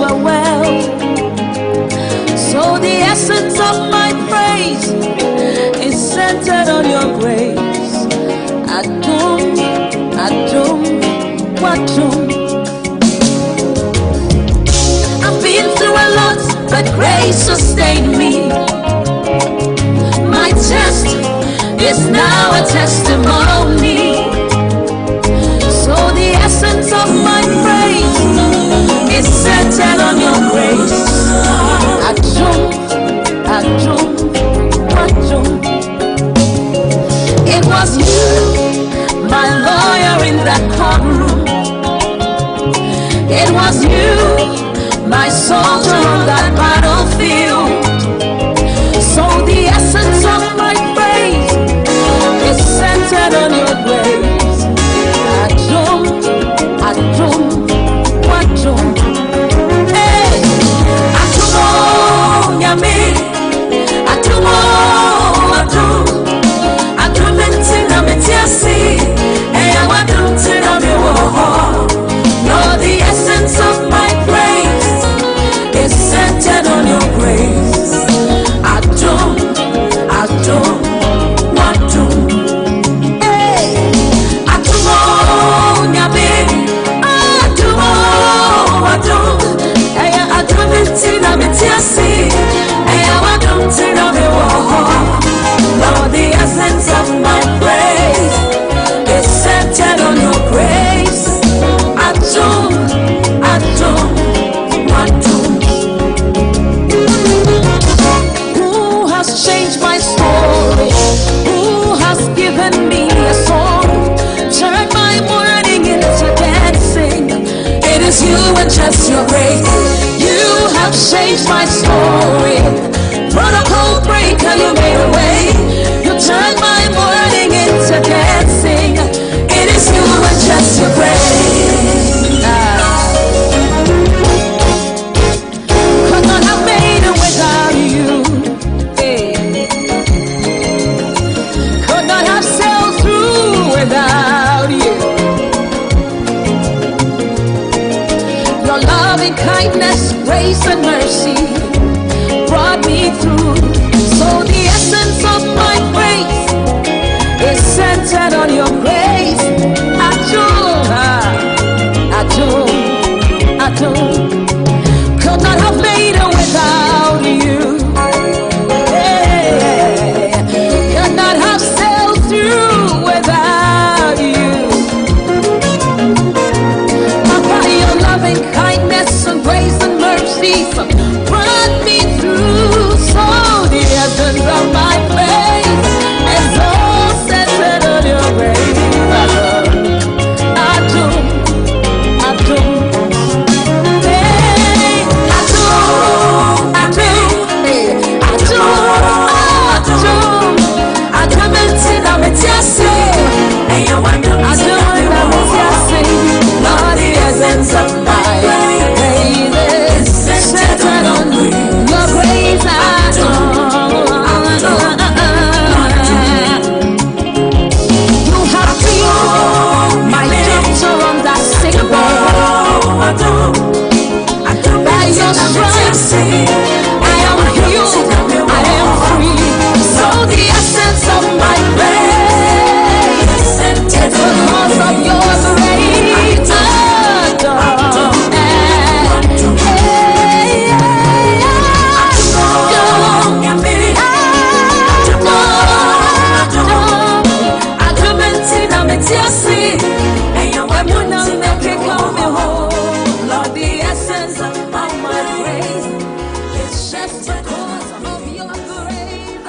a well. So the essence of my praise is centered on your grace. Adum, Adum, Wadum. I've been through a lot, but grace sustained me. My test is now a testimony. So the essence of my praise is centered on your grace. Adum, Adum, Adum. It was you, my lawyer in that courtroom. It was you, my soldier on that battlefield. So the essence of my praise is centered on your grace. Adum, Adum, Adum. Hey, Adum, Yami, Adum, Adum, Adum, Tina, Metiasi, hey, Adum, Tina, Mewo. Lord, the essence of my praise is centered on your grace. Adum, Adum, Adum. Hey, Adum, Nyabe, Adum, Adum. Hey, Adum, Tina, Metiasi, hey, Adum, Tina, Mewo. Lord, the essence of my praise is centered on your grace. Adum, Adum, Adum. Who has changed my story? Who has given me a song? Turned my mourning into dancing. It is you and just your grace. You have changed my story. Protocol breaker, you made a way. You turned my mourning into dancing. It is you and just your grace. Could not have made it without you. Hey. Could not have sailed through without you. Your loving kindness, grace and mercy brought me through. So the essence of my praise is centered on your grace. Adum, Adum, Adum. Could not have made it without you. Hey, could not have sailed through without you. Papa, your loving kindness and grace and mercy brought me through. So the essence of my praise is all centered on your grace. Adum, Adum. Hey, Adum, Adum, hey, Adum, Adum, Adum, Tina, Metiasi, hey, Adum, Metiasi. Lord, the essence of my praise is centered on your grace. You have been my doctor on that sick bed. By your stripes, I am healed, I am free. So the essence of my praise is because of your grace. Adum, hey, Adum, Tina, Metiasi, Lord, the essence of my praise is just because of your grace.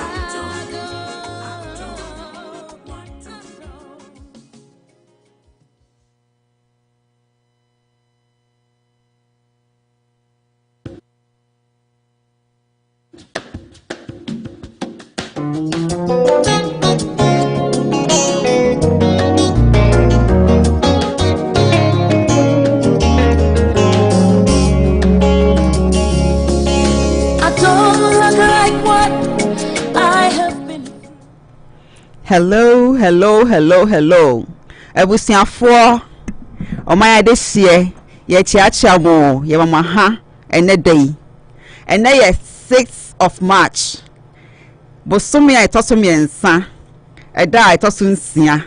Hello. Ebusiafo omaya this year ye chiacha mo ye mama ha and a day. And now 6th of March. Bosumi I toss me and son. A da I toss unsia.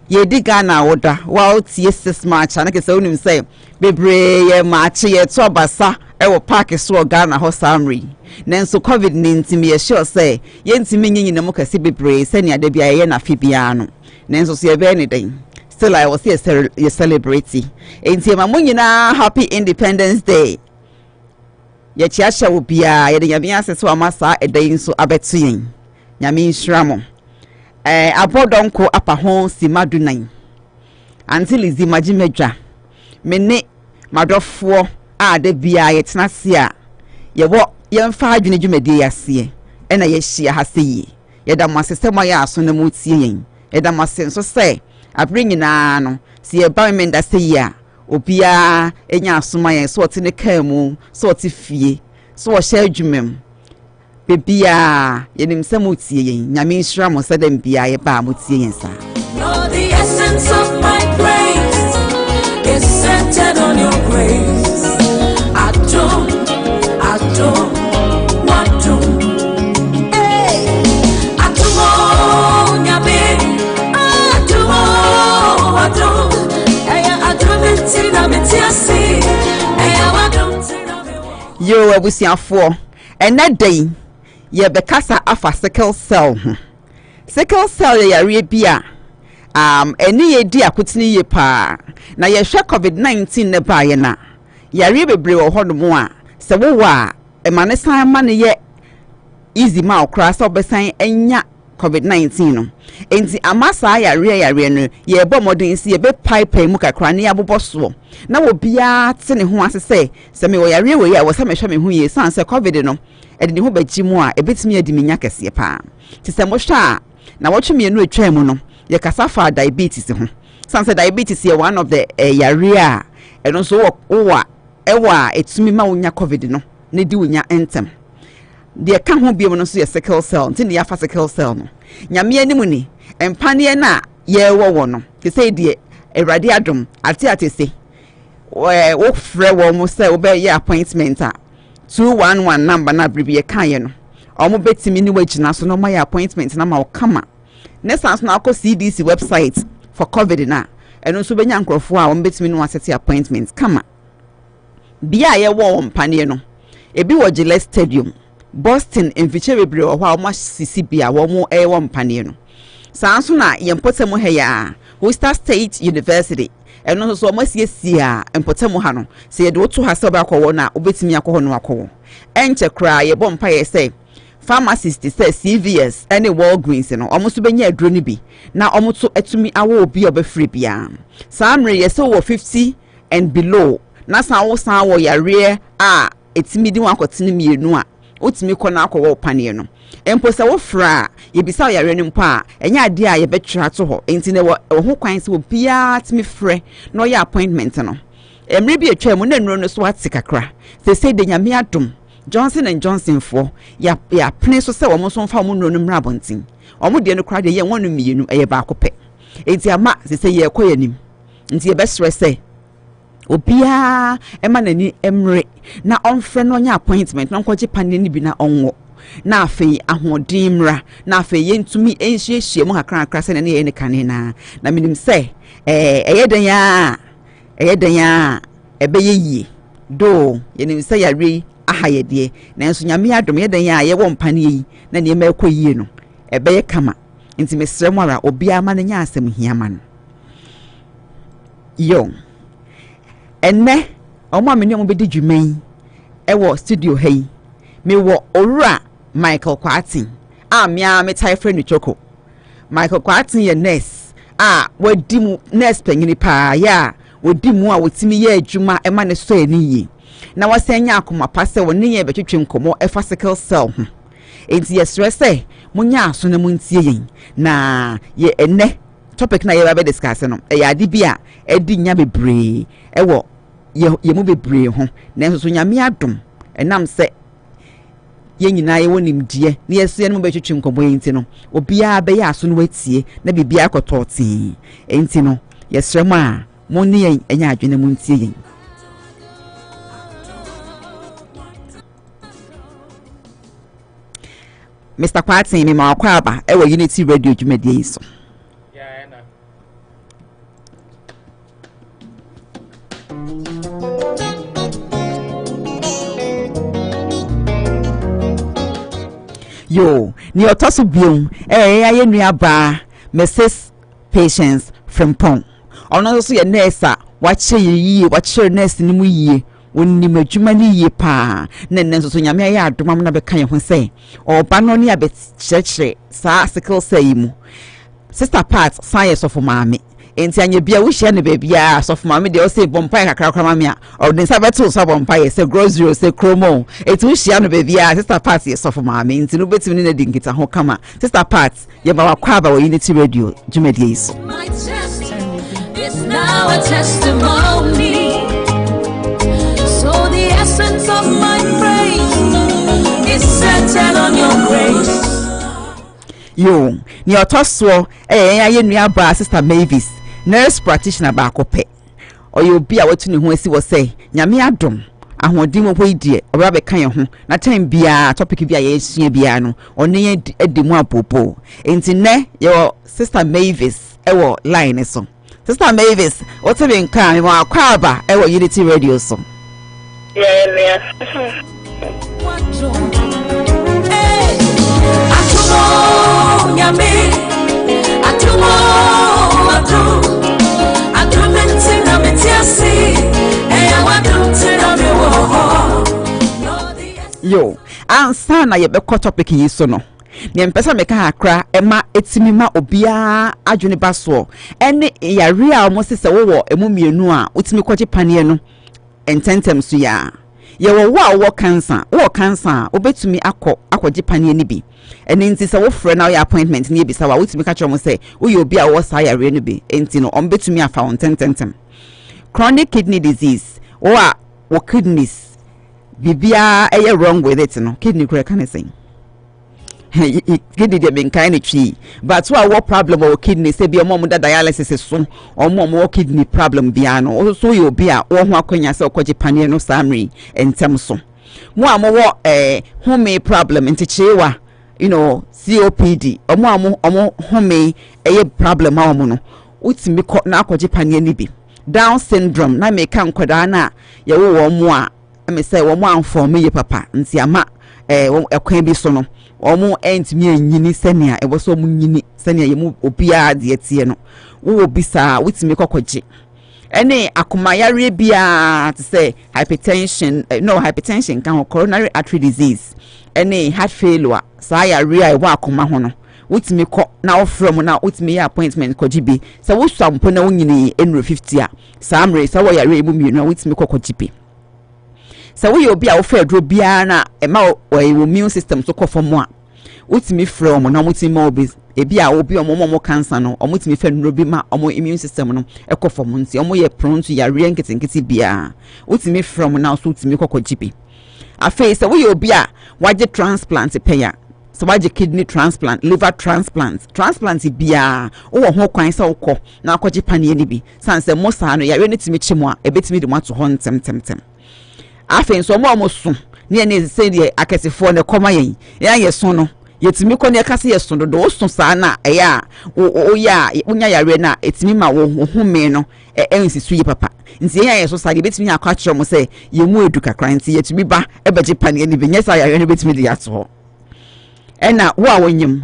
Ye dig Ghana order. Well, 6 March. And I can only say, Bebre, ye march, ye tobasa. I will park a sword Ghana horse armory. Nanso COVID-19 me sure say, Yenti meaning in the Mokasi Bebre, send ya debia yena Fibiano. Nanso see a anything. Still, I was here celebrating. Ain't my munina happy Independence Day. Ye chiasha will be a yamiasa so amasa a day so abetin. Yamin shramo. Abodonko upper home si madunine. Until LIZZY Majimeja. Mene madofo de bia yet nasia. Ye walk Yennfa Adwene dwumadi ase. Ena ye hia ha sei. Ye da masesema ya aso na mutie. Ye da masenso se abrenyina no si ye ba menda sei a obia enya asoma yen so ote ne kamu so ote fie so wo hia adwumem bebia ye nim se mutie yen nyame nhira mo se dem bia ye ba mutie yen sa. Lord, the essence of my praise is centered on your grace. I don't Yo, abusiafo, and that day, ye bekasa afa sickle cell. Sickle cell ye yare bia. Eni ye di akutini ye pa. Na ye hwe COVID-19 ne ba ye na. Yare bebre wo hodomo a. Se wo wa e mane san ma ne ye easy ma okra so besan enya COVID-19 no. Enti amasa yare no ye bo modern si ye be pipe mu kakra ne abobo so. Na wo bia te ne ho asese se me wo yare we ya wo se me hwe me hu ye san se COVID no e de ne ho baji mu a e betimi adi menya kese pa. Ti se mo hwa na wo tweme no atwa mu no ye kasa fa diabetes ho. San se diabetes ye one of the yare a eno so wo ewa etumi ma wonya COVID no ne di wonya entem. De ka ho biem no so ye sickle cell nti ne ya fa sickle cell no nyame animu ni empane na ye wo no ke say de Awurade adom ate se wo frɛ wo mo say wo be ye appointment a 211 number na bribi ye kan ye no omo betimi ni wagina so no my appointment na ma wo kama ne sans na akọ CDC website for COVID na eno so benya nkrofo a omo betimi no asset appointment kama bia ye wo mpane no ebi wo Gillette Stadium Boston enfiche bebre wo ha omo sisi bia wo mo wo mpane no sanso na ye mpotemu he ya Worcester State University eno so omo siesie a mpotemu ha no se ye de woto ha se ba akọ wo na obetimi akọ ho no akọ enche kra ye bom pa ye say pharmacist say CVS any Walgreens no omo so benya aduro ni bi na omo to etumi awo obi obefree bia samre ye so wo 50 and below na san wo san wo yare a etimi di wan akotene mienu a otimi kọ na akọ wo pane no empo se wo fra ye bisa yare ni mpo a enya ade a ye betwira to ho enti ne wo ho kwan se wo bia timi frɛ no ya appointment no emre bi atwa mu na nuro no so ate kakra se de nyame adom Johnson and Johnson for ya pene so se wo mo so mfa mo nuro no mra bontin omo de no kra de ye wonu mienu eye ba akopɛ enti ama se ye kɔ yanim enti ye besrɛ se obia ema nani emre na onfre no nya appointment na nkoje panne ni bi na onwo na afei ahoden mra na afei yentumi enhyiehie mu kakra se ne ye ne kane na minim se eyeden ya ebeye yie do yenim se yare ahayede na enso nyame adom yeden ya ye wo mpane yi na ne ma ekoyie no ebeye kama nti mesrɛ mu ara obia ma ne nya asem hiama no yo enne omo ameni omo bedi dwuman ewo studio hey me wo owura Michael Kwatin amia me tai friend choko Michael Kwatin ye nurse wadi mu nurse panyini pa ya wadi mu a wotimi ye adwuma ema ne so eni yi na wasenya akoma pa se woni ye betwetwe nkomo efa sickle cell ho enti ye stress munya aso na muntie yen na ye enne topic na ye ba be discuss no ya ade bia edi nya bebre ewo ye mu bebre ho na so nyame adom enam se ye nyina ye wonim die na yeso ye no betwetwe nkomo enti no obia be ya aso no watie na bibia akototi enti no yesrem a monni enya adwene muntie yen Mr. Kwatin me ma kwa aba e wo Unity Radio dwumadie yi so. Yo, ni otoso biom aye nua ba Mrs. Patience from Pong. Ono so ye nurse wache yi wache nurse ni mu yie wonni madwuma ni yie pa na nne so nyame aye adoma na be kan ho sei oba no ne abe chechre sa sickle say mu sister part science of maame enti anya bia wo hia ne ba bia sof maame de o say bompai kakra kakra maame a o den sabeto so bompai say grocery say chromo eti wo hia no ba bia sister part ye sof maame enti no betimi ne di nkita ho kama sister part ye ba wakwa ba wo Unity Radio dwumadie yi so. It's now a testimony. So the essence of my praise is centered on your grace. Yo, ni otoswo aye nua ba sister Mavis, nurse practitioner ba kope. Oyo bi a watu ne ho asi wo say, nyame adom. Ahodim wo hoi obra be kan ho na time bia topic bia ye sua bia no one ye edimu apopo. Enti ne your sister Mavis ewo line so. Sister Mavis, what's it been kind of Kwaba? Ever Unity Radio so. Yeah. Yo, answer na ye be topic yi so no. Ni mpesa meka akra ema etimima obia adwene baso ene yare a omo sese wo emu mienu a utimi kwaje panie no ententem so ya ye wo cancer obetumi akwaje panie ni bi ene nti se wo frɛ na wo appointment ni ebisa wa utimi ka kyerɛ se wo ye obi a wo sa yare no bi enti no ombetumi afa ontentem chronic kidney disease wo kidneys bibia eye wrong with it no kidney kura kan say kidney dey been kind of tree but what problem or kidney say be mom da dialysis so or mom kidney problem bia no so you be a wo ho akonya se okoje pane no samri entem so mo amo home problem ntichewa COPD omo home problem a omo no utimi na akoje pane ni bi Down syndrome na me kan koda na ye wo mo a me say wo mo anform ye papa nti ama ekwan bi so no omo entimi anyini senia ebo so omo nyini senia yemu obia de etie no wo bisa wutimi kokoje ene akomayare bia to say hypertension kan coronary artery disease ene heart failure sa yare a wo akoma ho no wutimi ko na ofrem na wutimi appointment koji bi sa wo swampo na wonyini enro 50 a sa amre sa wo yare emu mienu na wutimi kokoji bi sa wo obi a wo fa aduro bia na ema wo immune system so kofom a wutimi from na wutimi obi ebi a obi omo cancer no omutimi fa aduro bi ma omo immune system no ekofom nti omo ye prone to yare nketenkete bia wutimi from na so wutimi kokoji bi afa sa wo obi a waje transplant peya so waje kidney transplant liver transplant bia wo ho kwan sa wokọ na akọje panie ni bi sanse mo sa no yare ne timi chimo a ebetimi de mato ho ntem afen so mo so ne ne se de akesefo ne koma yen ya yeso no yetimi kọ ne kase yeso do wo so sa na eya o ya unya yare na etimi ma wo home no ensisu yi papa nti ya yeso sa de betimi akwa kire mo se yemu edu kakra nti yetimi ba ebeje panie ni bi nyesa yare ne betimi de yato ena wo a wonyim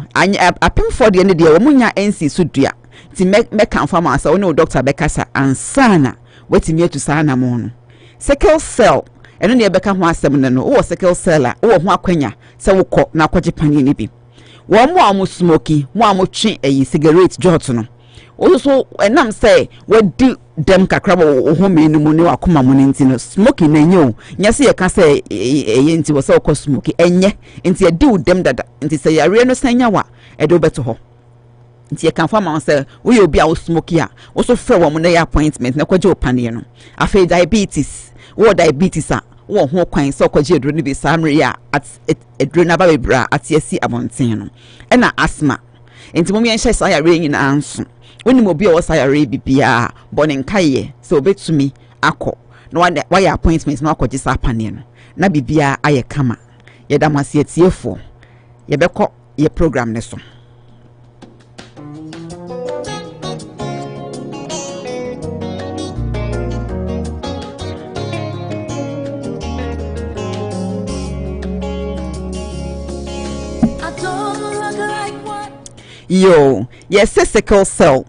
apemfo de ne de wo munya ensisu dua nti me kan fama asa wo doctor bekasa ansana wetimi etu sa na mo no sickle cell eno ne beka ho asem ne no wo sickle cell a wo ho akwanya se wo kọ na akwaje panie ni bi wo mo am smoky mo am twe cigarette jot no wo so enam say wadi dem kakra wo ho me no mu ne akoma mu nti no smoky na nyo nya se ye ka say nti wo se wo smoky enye nti ye di dem dada nti se yare no sanya wa edo beto ho nti ye kan fa ma say wo ye obi a wo smoky a wo so frɛ wo mo na ye appointment na kwaje opane no afa diabetes wo diabetes a wo ho kwan se kwaje eduro ni bi samre ya at eduro na ba bebra atiasi abonten no na asthma nti mo me nhye sa yare nyina anso woni mo bi o sa yare bibia bonin kaye so obetumi akọ no wa ya appointment na akọje sa pane no na bibia aye kama ye damase atiefo ye bekọ ye program ne so. Yo, yes, sickle cell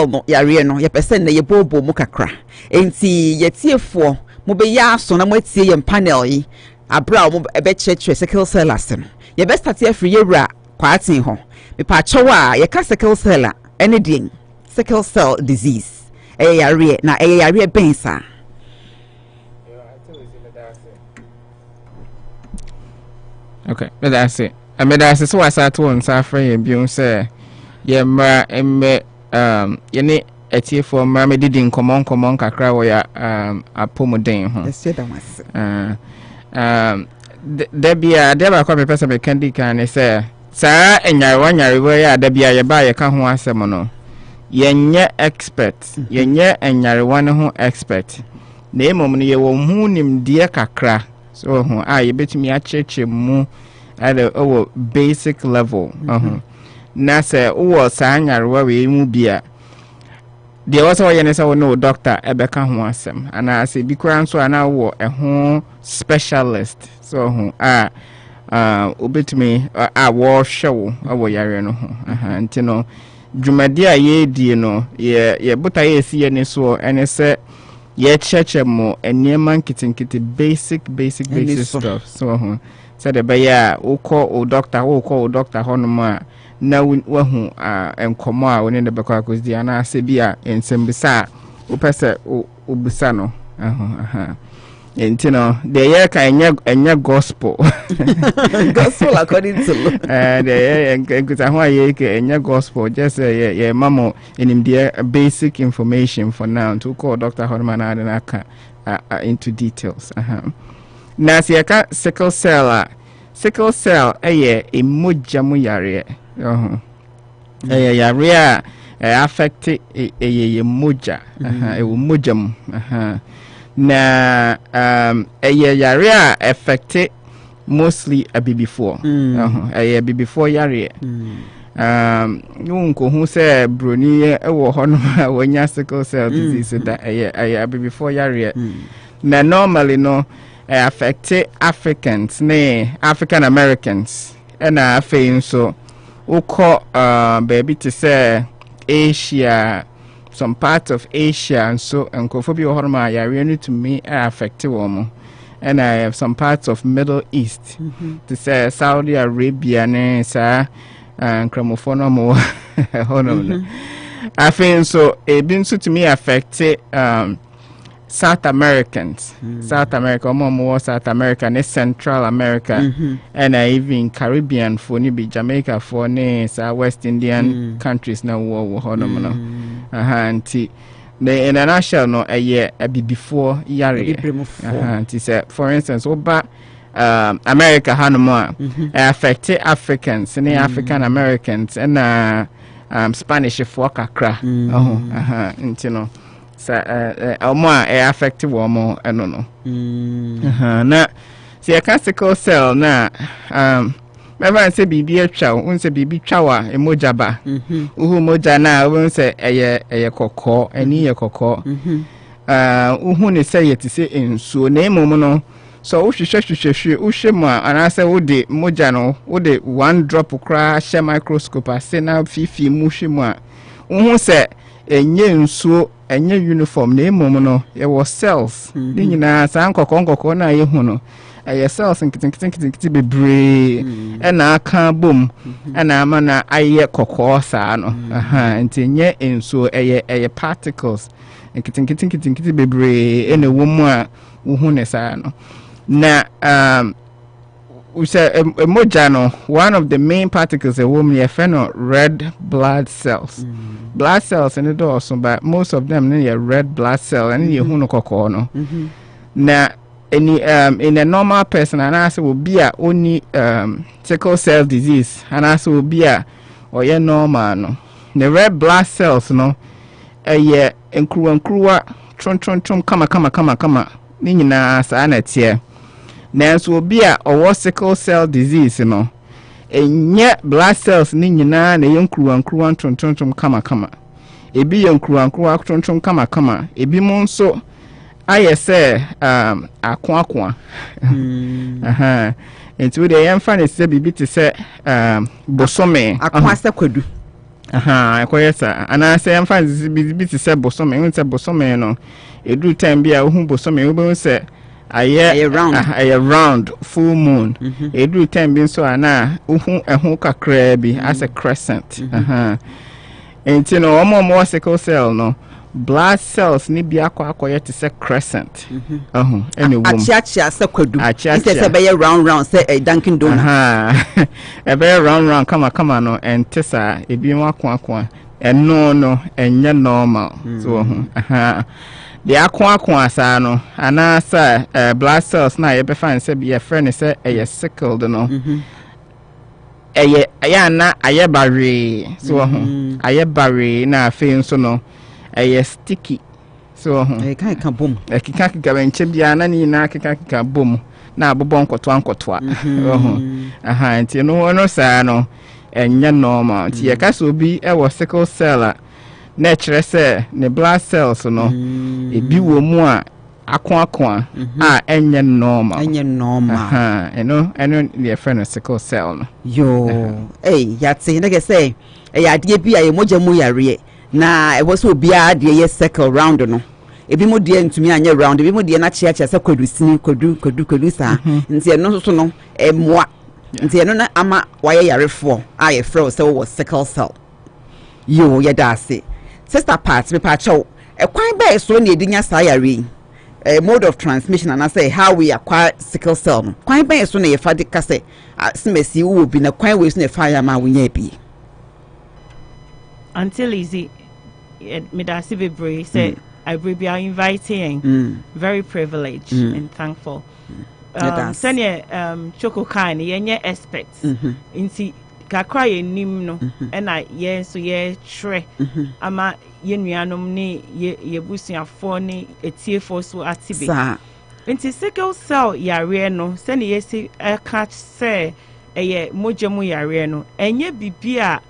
no yare no ye person na ye bobo mu kakra enti ye tiefo mo be ya so na mo tie ye panel yi abra mo be church sickle cell asen ye be start ye free yewra kwatin ho me pa chowa ye ka sickle cell a ene din sickle cell disease yare na yare bensa. Okay, but that's it. I mean, that's so I said to one suffering and being say, yeah, ma, yene etie for ma me didn't come on kakra wo ya a pomodin ho. Yes, that was. Debia kwa me pesa me kandi kan say saa enyare wo ya debia ye ba ye ka ho asem no. Yenye expert, yenye enyare wan ho expert. Na emom no ye wo hu nimde kakra. So ho ye betimi a cheche mu at a basic level. Na say wo saa nyarewa we mu bia de was all yenesa wo no doctor ebeka ho asem ana say bi kran so ana wo ho specialist so ho obetumi wo hwewo wo yare no ho nti no dwumadi a ye die no ye buta ye si ye ne so ene se ye cheche mo eniema nkitinkiti basic stuff so ho said the baya o doctor hono a na wahu enkomo a woni ne bekwa akozi ana ase bia ensembisa o pese o busa no no the year kan enya gospel according to the nkuta ho aye ke enya gospel just ye mamo enimde basic information for now to call Dr. Horman and aka into details na se ka sickle cell eye emoja mu yare yare a affect eye moja e wo moja mu na yare a affect mostly a before before yare nko hu say broni e wo hono wonya sickle cell disease da before yare na normally no affect Africans African Americans and afei so uko baby to say Asia, some parts of Asia and so enkofobi horma yare need to me affect womo and I have some parts of Middle East to say Saudi Arabia ne sa cramophone mo hono afei so e bin so to me affect South Americans, South America, more South America, and Central America, and even Caribbean for be Jamaica for West Indian countries now war honomono. The international no a year before yari. For instance, Oba America Hanoma affected Africans and African Americans and Spanish for Kakra. Intino. Affect womo no na se ya sickle cell na never say bibi atwa unse bibi twawa emoja ba uhu moja na unse eye kokko ani ye kokko uhu ne say yeti se ensuo na emom no so uhwehwehwehwe uhwemu anase wode moja no wode one drop kra she microscope ase na fifi mu hwemu a uhu se enye nsuo enye uniform na emom no ye wo cells ni nyina san kokko na ye hu no ye cells nkitin bebre na aka bom na ama na aye kokko saa no nti enye nsuo eye particles nkitin bebre ene wo mu a wo hu ne saa no na we say emojano, one of the main particles a woman are red blood cells. Blood cells in the door, so but most of them are red blood cell and you huno kokono. Now any in a normal person and I will be a only sickle cell disease and I will be a or yeah normal no. The red blood cells no yeah enkruwa tron kama ni nyina sa na tie nanso obi a ɔwɔ sickle cell disease no enye blood cells ni nyinaa na yenkruwa ntontontom kama ebi yenkruwa ntontontom kama ebi mo nso ayese akoakoa aha enti we dey Yennfa ne se bibi te se bosome akoa se kwadu aha akoyesa ana se Yennfa bibi te se bosome won se bosome no edu time bi a ohun bosome wo be se aye round full moon edu time bi so ana ohun ehun kakra bi as a crescent aha enti no omo sickle cell no blood cells ni bi akoye te se crescent ene wom achiachia se kwadu se be round se Dunkin Donut e be round kama no entesa ebi nwa eno no enye normal so the akwa sa no ana sa blood cells na ye be fan se be friend se sickled no na aye bare so aye bare na afi nso no sticky so kan bom kika benche bia na ni na kika bom na abobon nkotwa aha nti no sa no enye normal nti ye ka so bi wo sickle cell na kire se ne blood cells no ebi wo mu a akwa enye normal aha eno the friend sickle cell no yo yati na ge say ade bi aye moja mu yare na e wo so bia de ye circle round no ebi mo de ntumi anye round ebi mo de na chia se kwadu sini kwadu sa nti eno so no emoa nti eno na ama waye yarefo aye fro se wo sickle cell yo ye da ase sister part me pa chew kwan ba so na edinya sa yare mode of transmission and I say how we acquire sickle cell no kwan ba so na ye fa de ka se smesi wo bi na kwan we so na fa ya ma wo nya bi until Lizzy Medasi Bebre said I will be inviting very privileged and thankful senior Choco Kine yenye experts inti kakra ye nim no na ye so ye tre ama ye nuanom ne ye busuafo ne etiefo so atibe inti sickle cell yare no senior ye si catch say eye mojemu yare no enye bibia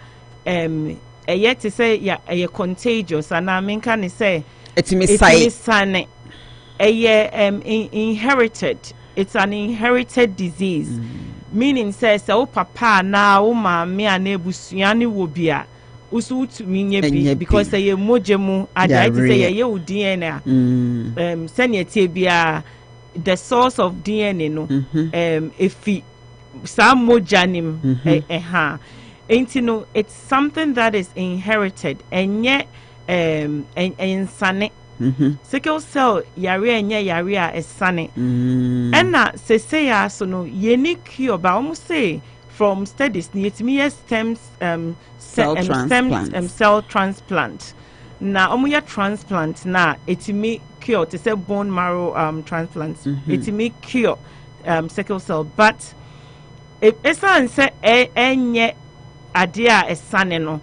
yet to say a contagious and I mean can say it's inherited. It's an inherited disease. Meaning says oh papa na o mama and ebusuani will be a usu to me because say mojemu I say ye DNA send ye tibia the source of DNA no if some mojanim it's something that is inherited and yet insane sickle cell yare enye yare a sane and na say so no unique cure ba almost say from studies it me cell transplant na omuya transplant na it me cure to say bone marrow transplant it me cure sickle cell but it's an say enye adia esane no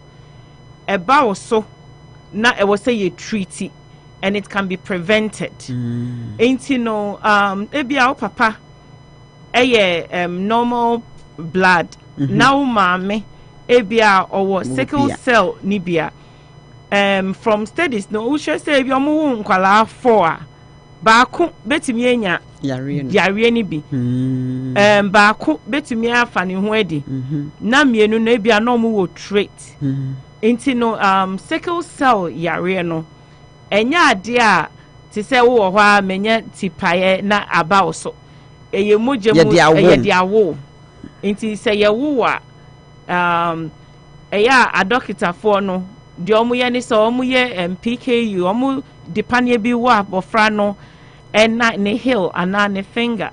eba wo so na e wo say ye treaty and it can be prevented ain't no ebia o papa normal blood now mame ebia or sickle cell nibia from studies no we should say ebia mo nkwala 4 baako betimi enya yare ni bi baako betimi afa ne ho adi na mienu na bia no mo wo trait enti no sickle cell yare no enya ade a ti se wo ho a menya tipaye na aba so eye mojemu eye dia wo enti se ye wo a eya a doctor for no de omo ye ni so omo ye PKU omo depanie bi wo abofra no and na ne heel and na ne finger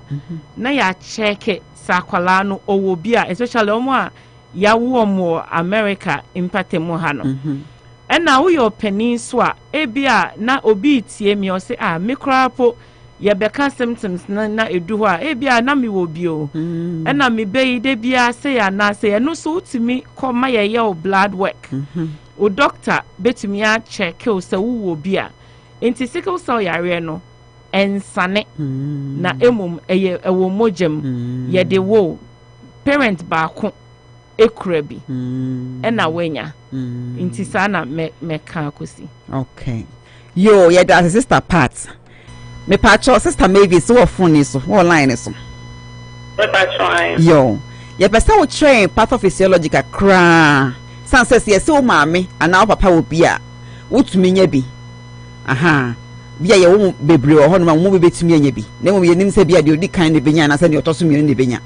na ya check it sakwala no owo bi a especially omo a ya wo omo America impatemu ha no and na wo your peninsula ebia na obi tie mi o say me krapo ye beka symptoms na edu ho a ebia na me wo bio and na me be de bia say ya na say no so utimi come ye o blood work o doctor betumi a check o say wo bia enti sickle cell yare no ensane na emum eye ewo mojem ye de wo parent baako ekura bi ena wenya inti sana me kan akosi. Okay, yo ye da sister part me pacho sister maybe so phone so online so yo ye pesa wo train pathophysiological kra san says yes o maame ana papa wo bia wotumi nya bi aha bia ye wo bebre wo hono ma wo betumi nya bi na mo ye nim se bia de odi kan ne benya na se ne otoso mi ne benya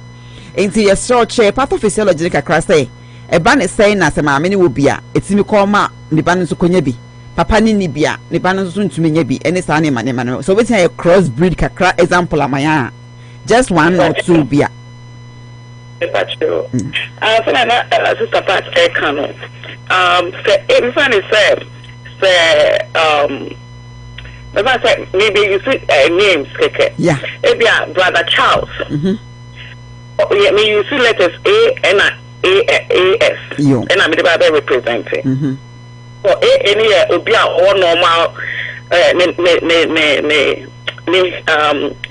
enti ye so che pathophysiological kra say e ba ne say na se maame ne wo bia etimi ko ma ne ba ne so konya bi papa ni bia ne ba no so ntumi nya bi ene sa ne ma so wetin a cross breed kakra example amaya just one or two bia so na sister part kano say everyone is maybe you see names keke yeah ebia brother Charles yeah me you see letters A and AS and I'm the representing for any obia or normal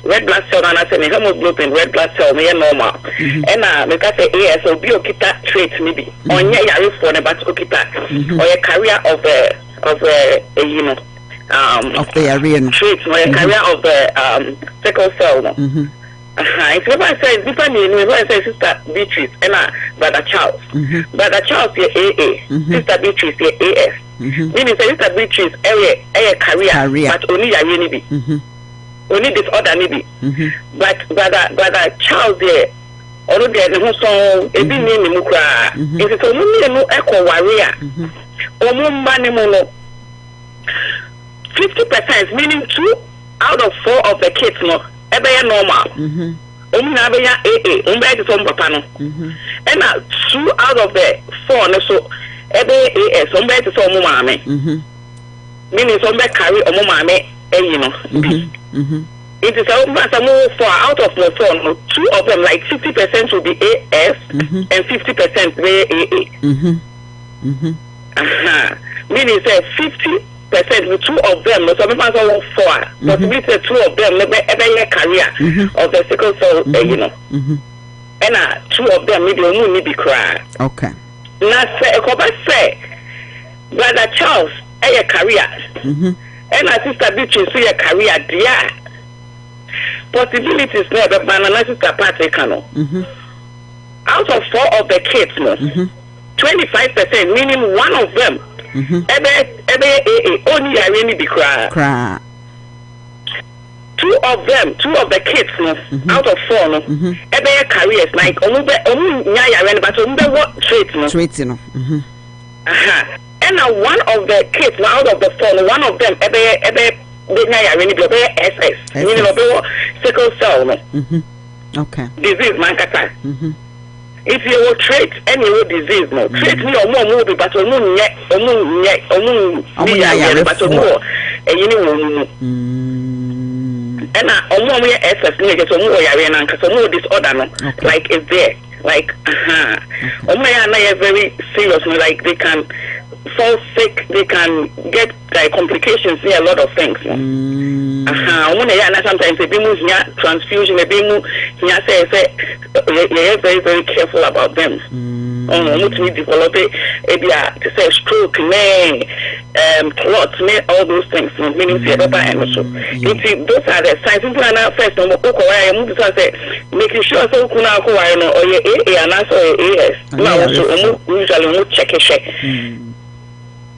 red blood cell and I say hemoglobin red blood cell me normal and me say AS obi okita trait maybe onye yare for ne but okita or a career of you know of the area trait or a career of the sickle cell no if you say different name we say sister Beatrice and brother Charles brother Charles is AA sister Beatrice is AS meaning say sister Beatrice a career but only yare ni bi only disorder ni bi but brother Charles there all there the so e bi name mu kra if so mu no ekọ ware a omo mba ni mu no 50% meaning 2 out of 4 of the kids no ebe normal na be ya AA umbe de so papa no and 2 out of the 4 no so ebe AS umbe de so mo maame meaning so umbe carry omo maame you know it is almost 4 out of the 4 no 2 of them like 50% will be AS and 50% be AA meaning say 50% with 2 of them, so we pass on 4. But we say 2 of them, every career of the sickle cell, you know. And 2 of them, maybe only be cry. Okay. Now say, brother Charles, a career, and sister Beatrice, a career, dear. Possibilities never, but my sister Patrick Cano. Out of 4 of the kids, no, 25%, meaning 1 of them. Only I really be cry. 2 of them, 2 of the kids, no, out of 4, no, careers like but what traits, no. And now 1 of the kids, out of the 4, no, 1 of them, SS, meaning sickle cell, no. Okay. Disease, man, kata. If you will trait any disease, no, trait me or more movie, but you know, and I SS niggas or more yarena, because more disorder, no, like it's there, like, very serious, like they can fall sick, they can get like complications near a lot of things. Sometimes they be transfusion, they be say you're very, very careful about them. To develop to say stroke, clots, all those things, meaning and also. Those are the signs. First, making sure so kuna or your and also usually check a check.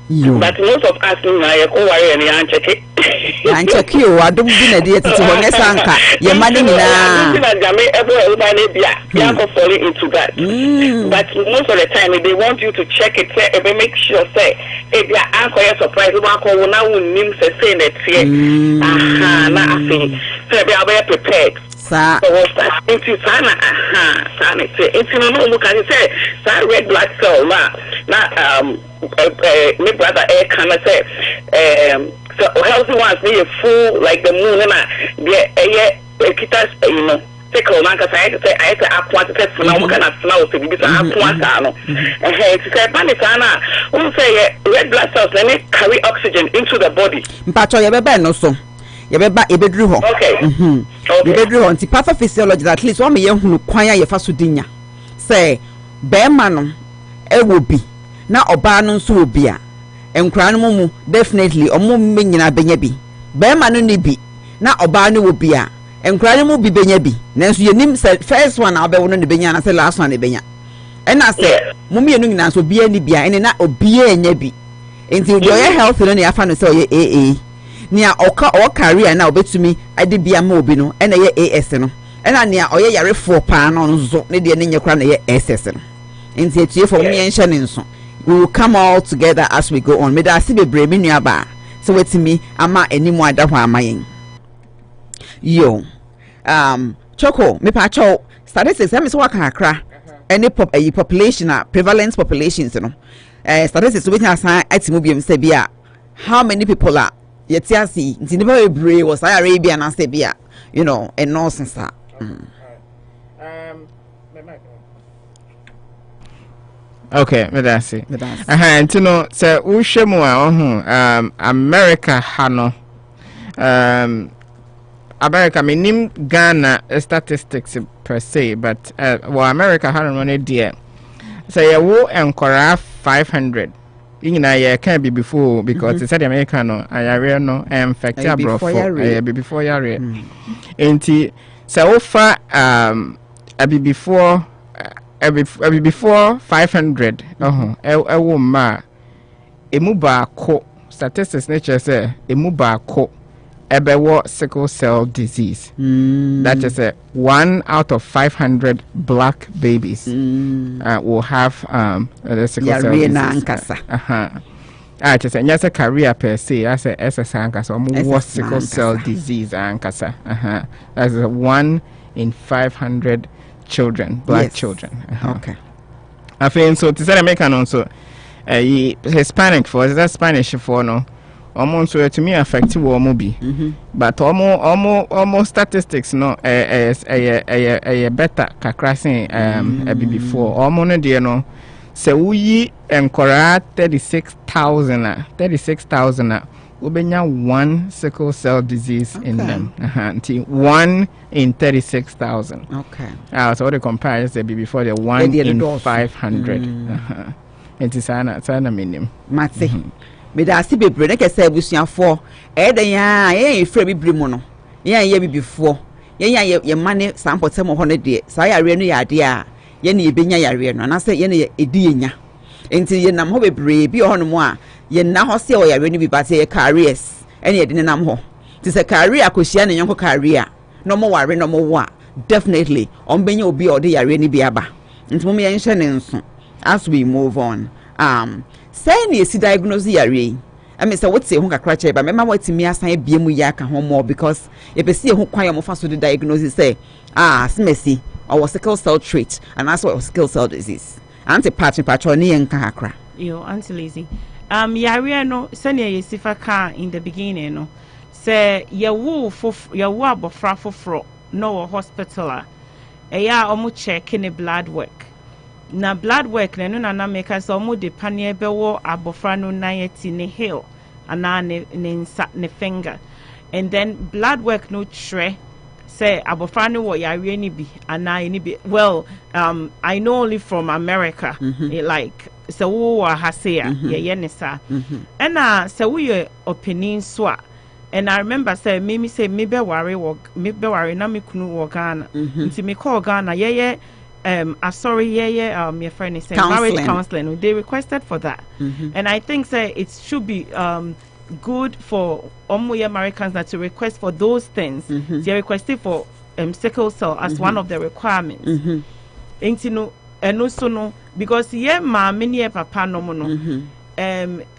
But most of us and check it. And check you, I don't be a dear to Honesta. Your money falling into that. But most of the time, they want you to check it, say, make sure, say, if your uncle is surprised, now will name saying that, so they are very prepared. So what's that? Into Sana, into no, can you say, red blood cell, now, my brother can I say so healthy ones be a full like the moon and you know sickle man cuz I say aqua test for now can now to be aqua no to say panisana who say red blood cells let me carry oxygen into the body mpacho ye bebe no so yebeba ebedru ho okay yebedru ho nti pathophysiology at least one me yehunu kwan ayefa so dinya say be ma no ewo bi na oba no nso obi a enkura no mu definitely omo menyina benya bi be ma no ni bi na oba no wo bi a enkura no mu bi benya bi nanso yenim say first one na obewo no ne benya na say last one ne benya ena say mumie no nyina so bia ni bia ene na obi enya bi enti do your health no na afa no say oye AA nia oka o career na obetumi ade bia ma obi no ena ye AS no ena nia oye yarefo pa no nzo ne de ne nyekra na ye SS no enti etie for mumie nhye ne nso we will come all together as we go on me da se bebre me nua ba so wetimi ama animu ada ho amayen yo Choco me pa cho statistics am so waka akra any population prevalence populations no statistics we can assign atimu biem se bia how many people are yetiasi nti nipa bebre was Arabia na se bia you know and no sense okay me da see nti no se wo hwemu a America ha no America menim Ghana statistics per se but America ha no ne dear say you wo enkora 500 na ye can be before because it said America no ayare no infect abroad before yare enti say wo fa before 500 ewo ma emu ba ko statistics nature say emu ba ko ebewo sickle cell disease that is 1 out of 500 black babies will have the sickle cell disease just a nyasa career per se as a SSA ankasa omo sickle cell disease ankasa that's 1 in 500 children black children okay I think so to say American also Hispanic for that Spanish for no almost to me affect wo bi but almost statistics no better kakrasin before almost no dey no se wuyi enkora 36,000 ubenya 1 sickle cell disease in them 1 in 36,000 okay so the comparison be before the 1 in 500 it is sana minimum matse me da si bebre ne kese abusuafo den ya ye frɛ bibiri mu no ye bibifo ye mane sample temo ho ne de sa yare no ya de a ye ne ebenya yare no na se ye ne edi yenya enti ye nam ho bebre bi ho no mu a ye na ho se o yare no bi ba se ye careers ene ye de nam ho ti se career akohia ne yonko career no mo ware no mo wa definitely on benya obi o de yare ni bi aba enti mo ye nhye ne nso as we move on say ni esi diagnose yare I mean say what say ho kakra che ba mema watimi asan ebie mu ya ka ho more because e be see ho kwan mo fa so the diagnosis say smesi or sickle cell trait and that's what sickle cell disease anti patch ni en ka kakra yo Aunty Lizzy yare no say ni yesifa ka in the beginning no say ye wo abofra foforo no hospital eya omo check ni blood work na blood work na no na make us omo de panel bewo abofra no na yeti ne heel ana ne nsa ne finger and then blood work no tre say abofra no wo yare ni bi ana ni bi well I know only from America like so wo hasea ye ne sa and so we opinion so and I remember say me be worry na me kunu wo Ghana nti me call Ghana ye your friend is saying marriage counseling. They requested for that, and I think say it should be good for Americans that to request for those things. They requested for sickle cell as one of the requirements. And also no because many papa no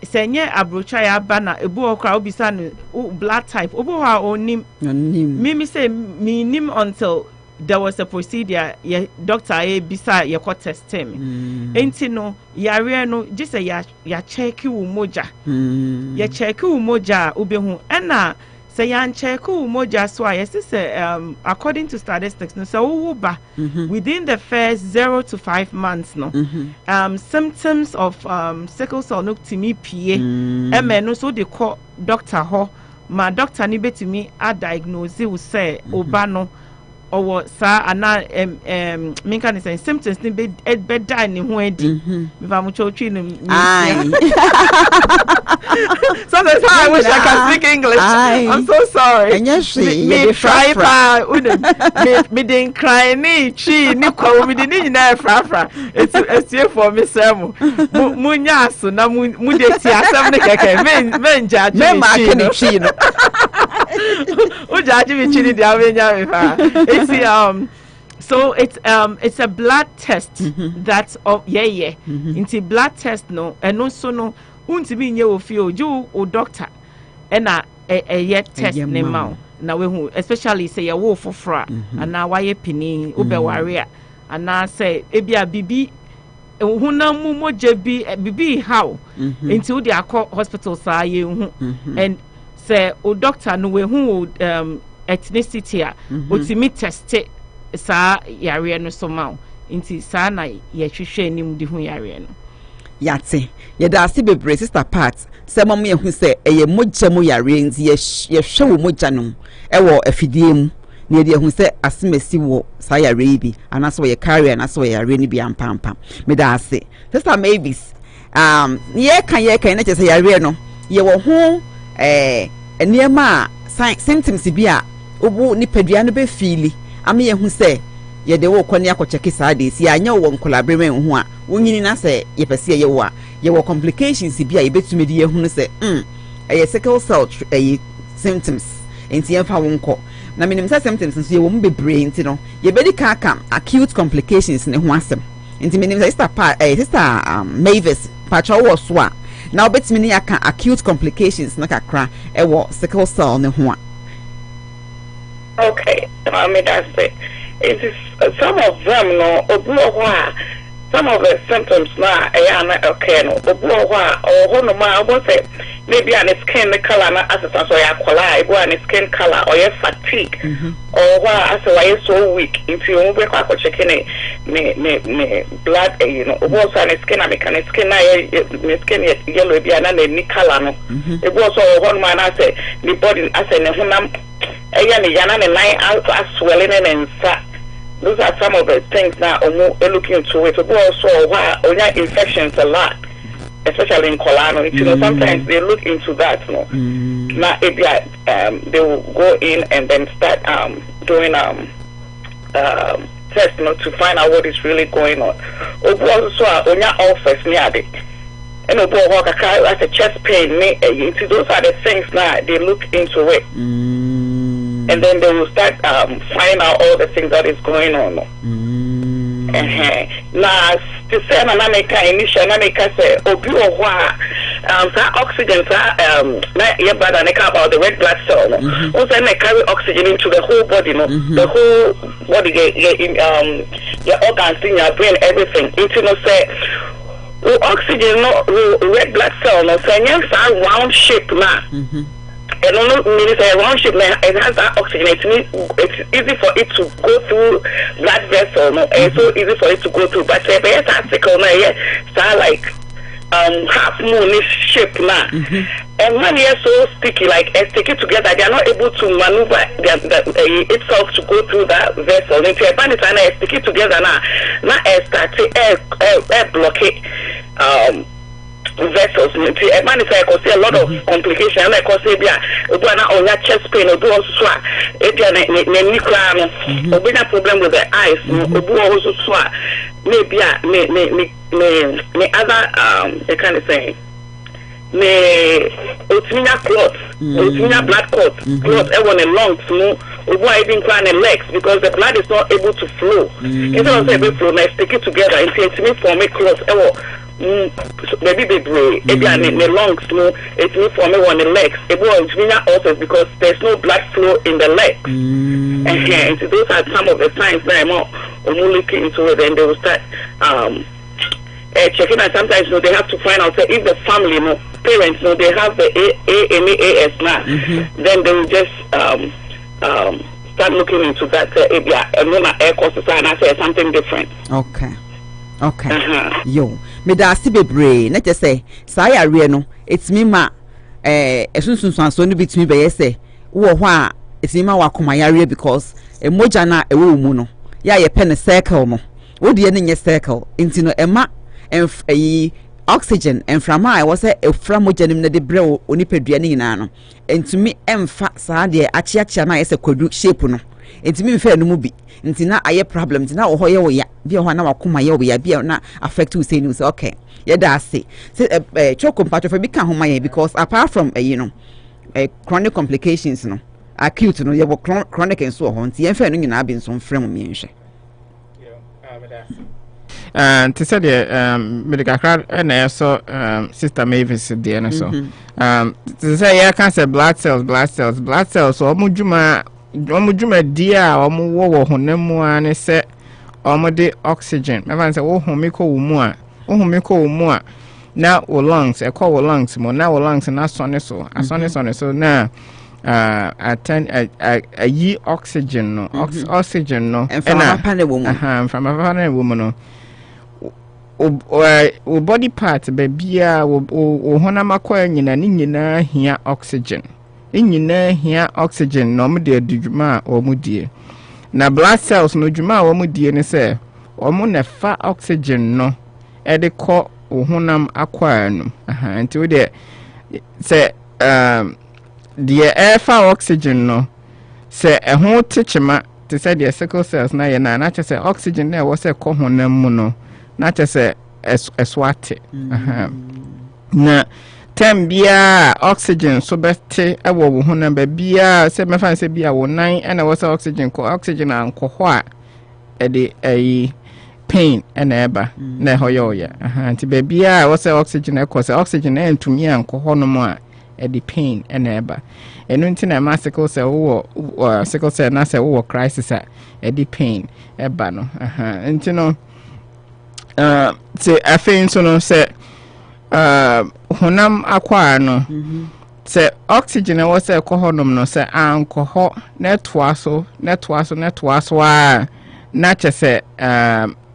senye abrocha ya bana ebu okra obisa no blood type obo ha onim me say me nim until there was a procedure doctor bisa ye ko test him enti no yare no just say ya check wu moja ya check wu moja obehu ena say ya check wu moja so yes say according to statistics no so wo ba within the first 0 to 5 months no symptoms of sickle cell no timi pie no so they call doctor ho ma doctor ni betimi a diagnose wo say oba no or sa ana minka ni say symptoms ni be die ni ho adi me va mo chotwi no sometimes I wish I can speak English. I'm so sorry. And yes, me try me didn't cry ni chi ni kwa me didn't na fra it's here for me sam munya so na mu de ti asem ne keke men judge me ma ka ni chi no o judge me chi ni dia me nya me fa it's so it's a blood test that's into blood test no and also no untimi nye ofi o doctor na a test ne ma na we hu especially say ya wo fofora ana waye pini obeware ana say ebia bibi huna mu moje bibi how into the hospital sa ye hu and say o doctor no we hu ethnicity a otimi test sa yare no so ma nti sa na ye hwehwe nim di hu yare no yate ye da ase bebre sister part se mom ye hu se eye mogya mu yare nti ye hwe wo mogya no e wo afidie mu na ye hu se asemasi wo sa yare bi anaso ye carrier anaso ye yare ni bi ampampa me da ase sister mavis ye kan na che se yare no ye wo ho eniema symptoms bi a obu ni padua no be feeli am ye hu se ye de wo kwani akocheki saa de si anya wo nkolabreme hu a wonyini na se ye pese ye wo a ye wo complications bi a ye betumi de ye hu no se ye sickle cell symptoms enti ye fa wo nko na minim se symptoms nso ye wo mbebre enti no ye bedi ka acute complications ne ho asem enti minim se sister Mavis patcho wo so a na obetumi ne aka acute complications na kakra e wo sickle cell ne ho a. Okay, I mean that's it. It is some of them no some of the symptoms na okay no or no ma I say maybe an skin color na as so ya kola go an skin color or your fatigue or as why so weak if you move back checking me blood you know was an skin na skin yellow bi na ni color no it was so one man I say the body as ne hunam ne yana ne line as swelling and those are some of the things now looking into it. But also infections a lot, especially in colon. You know, sometimes they look into that. No, now they will go in and then start doing tests, to find out what is really going on. Also, ulcers near it. And as a chest pain. Those are the things now they look into it. And then they will start find out all the things that is going on. Now, to say Nameka say, oxygen, about the red blood cell. Also, they carry oxygen into the whole body, the whole body, your organs in your brain, everything. It's say, oxygen, red blood cell, say, round shape now. And means a round shape, it has that oxygen. It's easy for it to go through blood vessel, and so easy for it to go through. But the sickle start like half moonish shape now. And when they're so sticky, like sticky together, they are not able to maneuver itself to go through that vessel. If your band is sticky together now start air blockade. Vessels, a man is like see a lot of complications. Like I say, on your chest pain, or do also a problem with the eyes, or also maybe other kind of thing. Otimina blood clots, everyone in lungs, even crying legs because the blood is not able to flow. Instead of able to flow, stick it together and it's form a clot. Maybe they breathe. Maybe the lungs, it's me for me on the legs. It was also because there's no blood flow in the legs. And so those are some of the signs that I'm looking into it, and they will start checking. And sometimes they have to find out if the family, parents, they have the AMAS now, then they will just start looking into that. Air courses and I say something different. Okay. Yo, me da si bebre. Na je say, sa ya re no, it's me ma esunsun so no bitimi be yese wo ho a etima wa koma yare because emoja na ewo mu no ya ye pen circle no wo de ne nye circle nti no ema oxygen enframa I was a framoja nim na de bre onipadua ne nyina no entumi emfa saa de achiachia na yese kwadu shape no entumi mfa no mu bi nti na aye problem nti na wo ho ye wo ya bi ho na wakoma ye wo ya bi na affect you say news okay yeah that's say choke compatro for be kan homa ye because apart from chronic complications no acute no ye wo chronic enso ho nti yemfa no nyina bi nso mfrem me nhwe to say the medical crowd and so Sister Mavis there and so to say yeah can say blood cells so omujuma dia omuwo honemu an say omode oxygen me say wo homiko wo mu a na wo lungs e call wo lungs mo na wo lungs na sone so na attend a ye oxygen no oxygen no and from a panel woman no o body part bebia o honama kwa nyina hia oxygen hia oxygen no mo de adwuma o mo die na blood cells no dwuma o mo die ne se o mo na fa oxygen no e de ko o honam akwa no nti we de se the air for oxygen no se e ho techema te se the sickle cells na ye na che se oxygen na wo se ko honam mu no na che se eswate na tembia oxygen so bete e wo honam ba bia se me fan se bia wo nan e na wo se oxygen anko ho a e de pain and eba na ho yo ya nti ba bia wo se oxygen e ko se oxygen e ntumi anko ho no mo a the pain and eba enu nti na sickle cell wo sickle cell na se wo crisis a the pain eba no nti no se afein so no se honam akwa no se oxygen wo se ko honom no se ankoho na toa so a na che se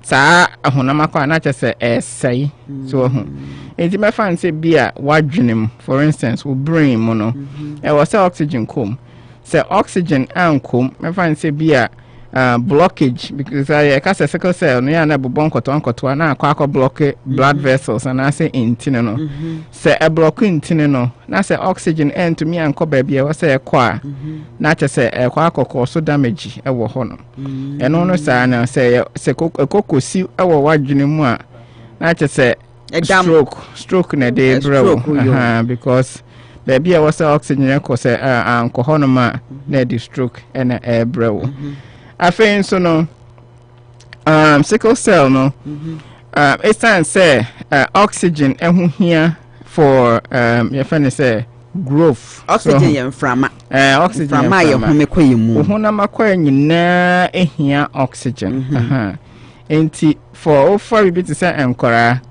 saa honam akwa na che se esai so ho enti me fan say bia wadwenem for instance wo brain mo no e wo say oxygen kom say oxygen ankom me fan say bia blockage because I can say sickle cell no ya na bobon koto na akwa block blood vessels and I say intine no say e block intine no na say oxygen to me anko ba bia wo say kwa na che say e kwa akoko so damage e wo ho no e no no say na say kokosi e wo wadwene mu a na che say stroke na dey bro because baby I was oxygen ko say anko ho no ma na di stroke and e bro afein so no sickle cell no it's time say oxygen ehu here for your friend say growth oxygen yemframa oxygen frama ye home koyemu ho na makwa nyina ehia oxygen enti for bit to say enkora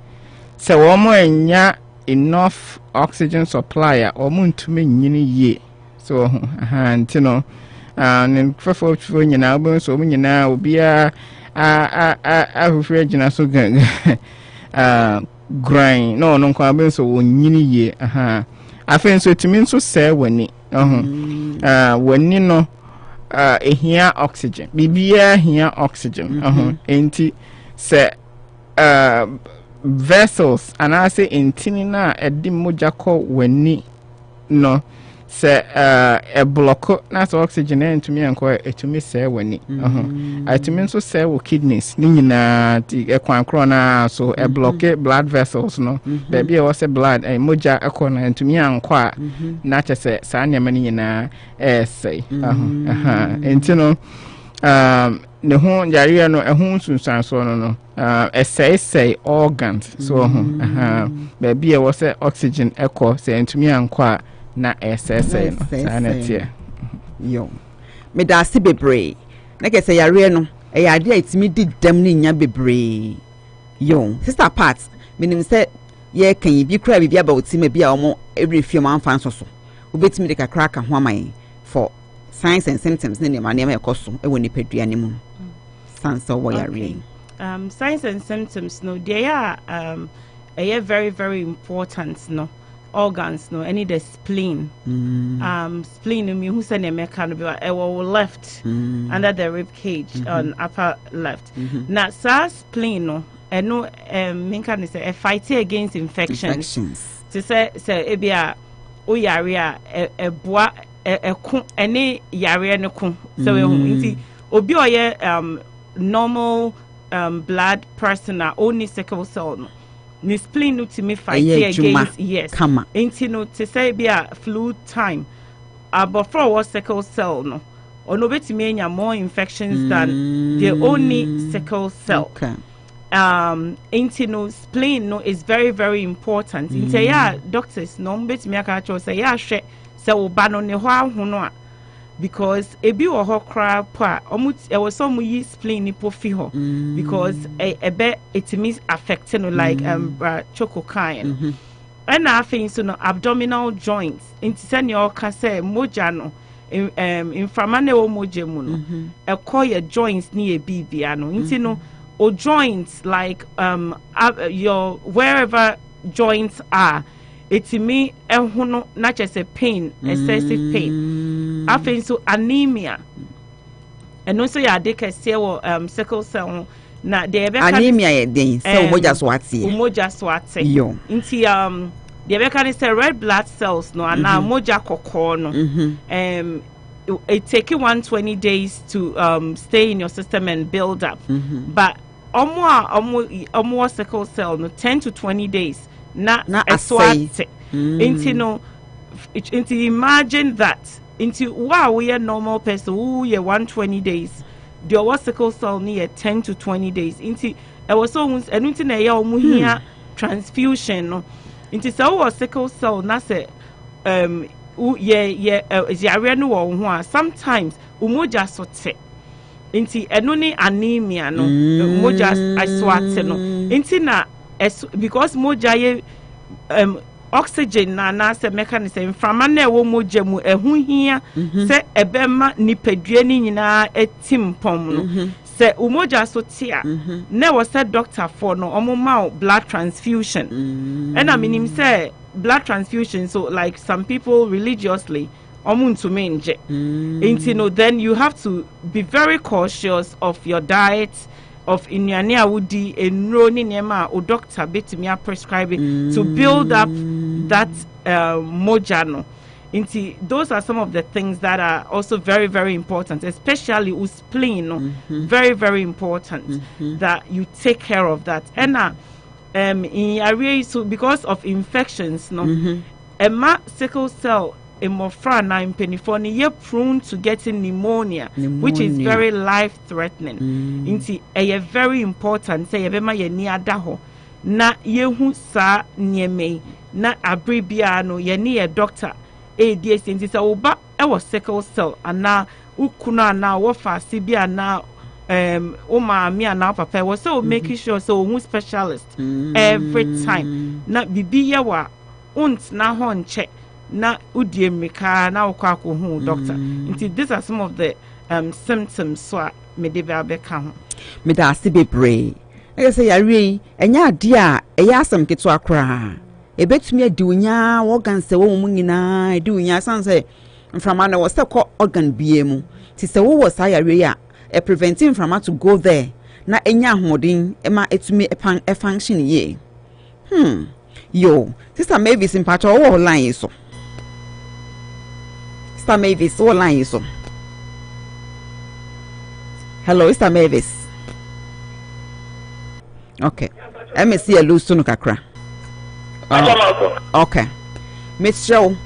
say wo mo enya enough oxygen supply or mo ntumi nyini ye so enti no and for nyina obo so mo nyina obia ahufre gina so grind no kwa ben so wonyini ye afen so timi so se wani wani no ehia oxygen bibia hia oxygen enti se vessels and I say intini na edi moja ko wani no se a block na so oxygen ntumi anko etumi se wani etumi so se wo kidneys ni nyina ti ekwankro na so a block blood vessels no baby e was blood moja ekọ na ntumi anko a na che se sa nyama ni nyina say enti no ne ho yare no ehun sunsan so no say organs so baby e was oxygen ekọ se ntumi anko a na SSA no sanity yo me da se bebre na ke se yare no e yade atimi di dam ni nya bebre yo sister part minim se ye kan yi bi kra bi aba otime bi a omo every few man fan so obetimi de kakra ka ho aman for signs and symptoms ne ma ne ma ekoso e woni padua ne mu sansa wo yare signs and symptoms no they are very very important no organs no any the spleen. Spleen me who send a mechanical left under the rib cage on upper left. Now spleen no and no mekan is a fight against infections. To say ebia o yare a boa any yare no kun. So we obi oye normal blood person only sickle cell no. Ni spleen no to me fight against yes. Ain't no to say be a flu time. But for what sickle cell no. Or no bet me more infections than the only sickle cell. Ain't no spleen no is very very important. Inte ya doctors no bet me aka say ya hwe say oba no ne ho ahono a because ebi wo ho kra pa e was some yi spleen ni po fi ho because it means affecting like chococaine and I think so no abdominal joints into send your kase moja no inframane wo moja mu no e call your joints ni e bibia no into no or joints like your wherever joints are it's me no not just a pain excessive pain I think so anemia and also ya de kase wo sickle cell na de anemia ye den say umoja swate yo inti de be can say red blood cells no and moja kokko no it take 120 days to stay in your system and build up but omo sickle cell no 10 to 20 days na swate inti no inti imagine that into wow we are normal person who ye 120 days the sickle cell near 10 to 20 days into I was so anything na ya omu here transfusion no into so sickle cell na say yare no wo ho sometimes umoja sote into enoni anemia no moja aswate no into na because moja ye oxygen na se mechanism inframa na wo moja mu ehu hia se ebema nipadua ni nyina etim pom no se umoja so tia na wo se doctor for no omoma blood transfusion and I mean him say blood transfusion so like some people religiously omuntu menje then you have to be very cautious of your diet of inyane awudi enro ni nema o doctor betimi a prescribe to build up that moja no into those are some of the things that are also very very important especially with spleen no very very important that you take care of that and in area so because of infections no emma sickle cell emofra na impenifoni ye prone to getting pneumonia which is very life threatening inti very important say yebema ye ni ada ho na yehu sa nieme na abribia no ye ni doctor ADS inti say oba e was sickle cell ana ukuna na wo fast bia na o maami ana papa was so making sure so who specialist every time na bibi ye wa unt na ho nche na udiemika na ukako hu doctor nti these are some of the symptoms so me de ba ho me da se bebre I say yare enya ade a eya asem keto akra ebetumi adi unya organ se wo mu nyina adi unya sanse mframa na wo se ko organ biemu ti se wo sa yare a preventing mframa to go there na enya hodin ema etumi function ye yo sister Mavis in part o line so Sister Mavis, what line is on? Hello, Sister Mavis. Okay. Let me see a loose soon, kakra. Okay. Miss Show, the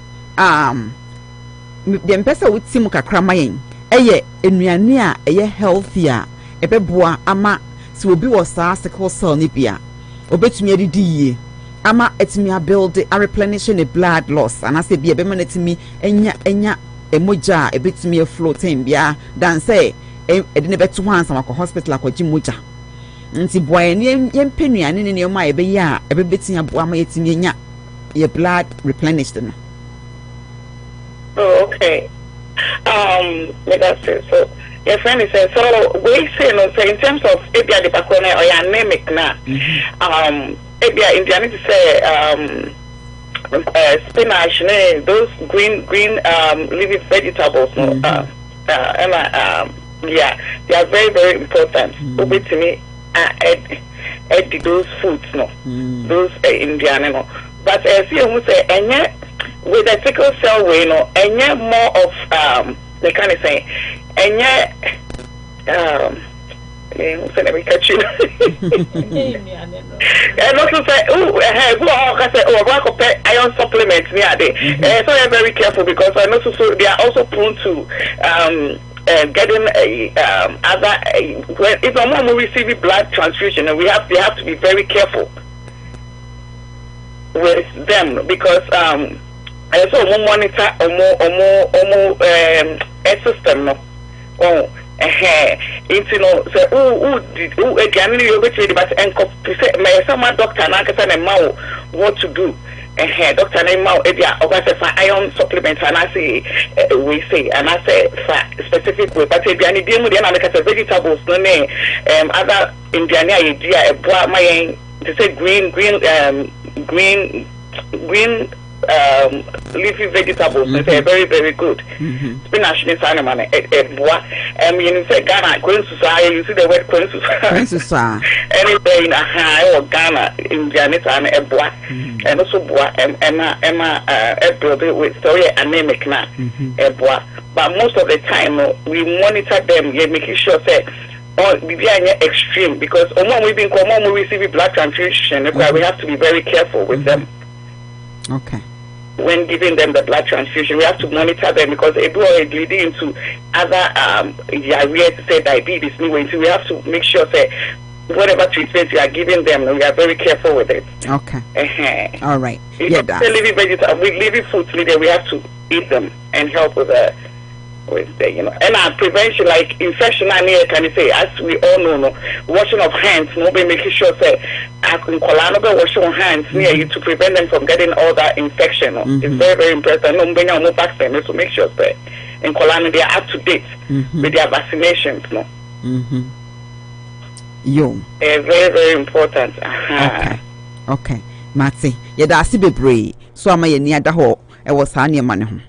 empesa with Simu kakra mayin. Eye, enuania, eye healthier. Ebeboa ama si obi was sickle cell nipia. Obetumi di ama etimi build a replenishing the blood loss and I say be a bema etimi enya emoja ebetimi floating bia dan say e de beto hands am hospital akwaji moja nti boy ne yempenuane ne ne ma ebe ya ebebeti abo ama etimi enya your blood replenished no. Oh, okay. That's it. So your friend is saying so we say no say in terms of if you are the bakone or you anemic na ebia indiani to say spinach, those green leafy vegetables, yeah, they are very, very important. Over to me, add those foods, those Indian, But see, who say, and with the sickle cell way, and more of they kind of say, and and also say, iron supplements near day. So I'm very careful because I know they are also prone to getting other if someone will receive blood transfusion, and they have to be very careful with them because so more monitor or more system into say again you go to but and say some doctor na kasa na ma what to do doctor na ma for iron supplements and I say we say and I say for specific way but if you need them na kasa vegetables no other Indian idea my to say green leafy vegetables they're very, very good. Spinach is animal you say Ghana Queen Society, you see the word Queen Society anything in a high or Ghana Indian and and also bois Emma with story anemic now but most of the time we monitor them making sure say we are extreme because we've been common we receive blood transfusion we have to be very careful with them. Okay. When giving them the blood transfusion, we have to monitor them because it will lead into other areas, say diabetes. So we have to make sure that whatever treatment we are giving them, we are very careful with it. Okay. All right. Yeah, living vegetables, with living foods, we have to eat them and help with the and our prevention like infection can you say as we all know washing of hands making sure say I can wash your hands near you to prevent them from getting all that infection it's very, very important no vaccine so make sure that in Colano they are up to date with their vaccinations very, very important okay Matty yada asibebre so ama ye ni ada ho e wo saa ne ma ne ho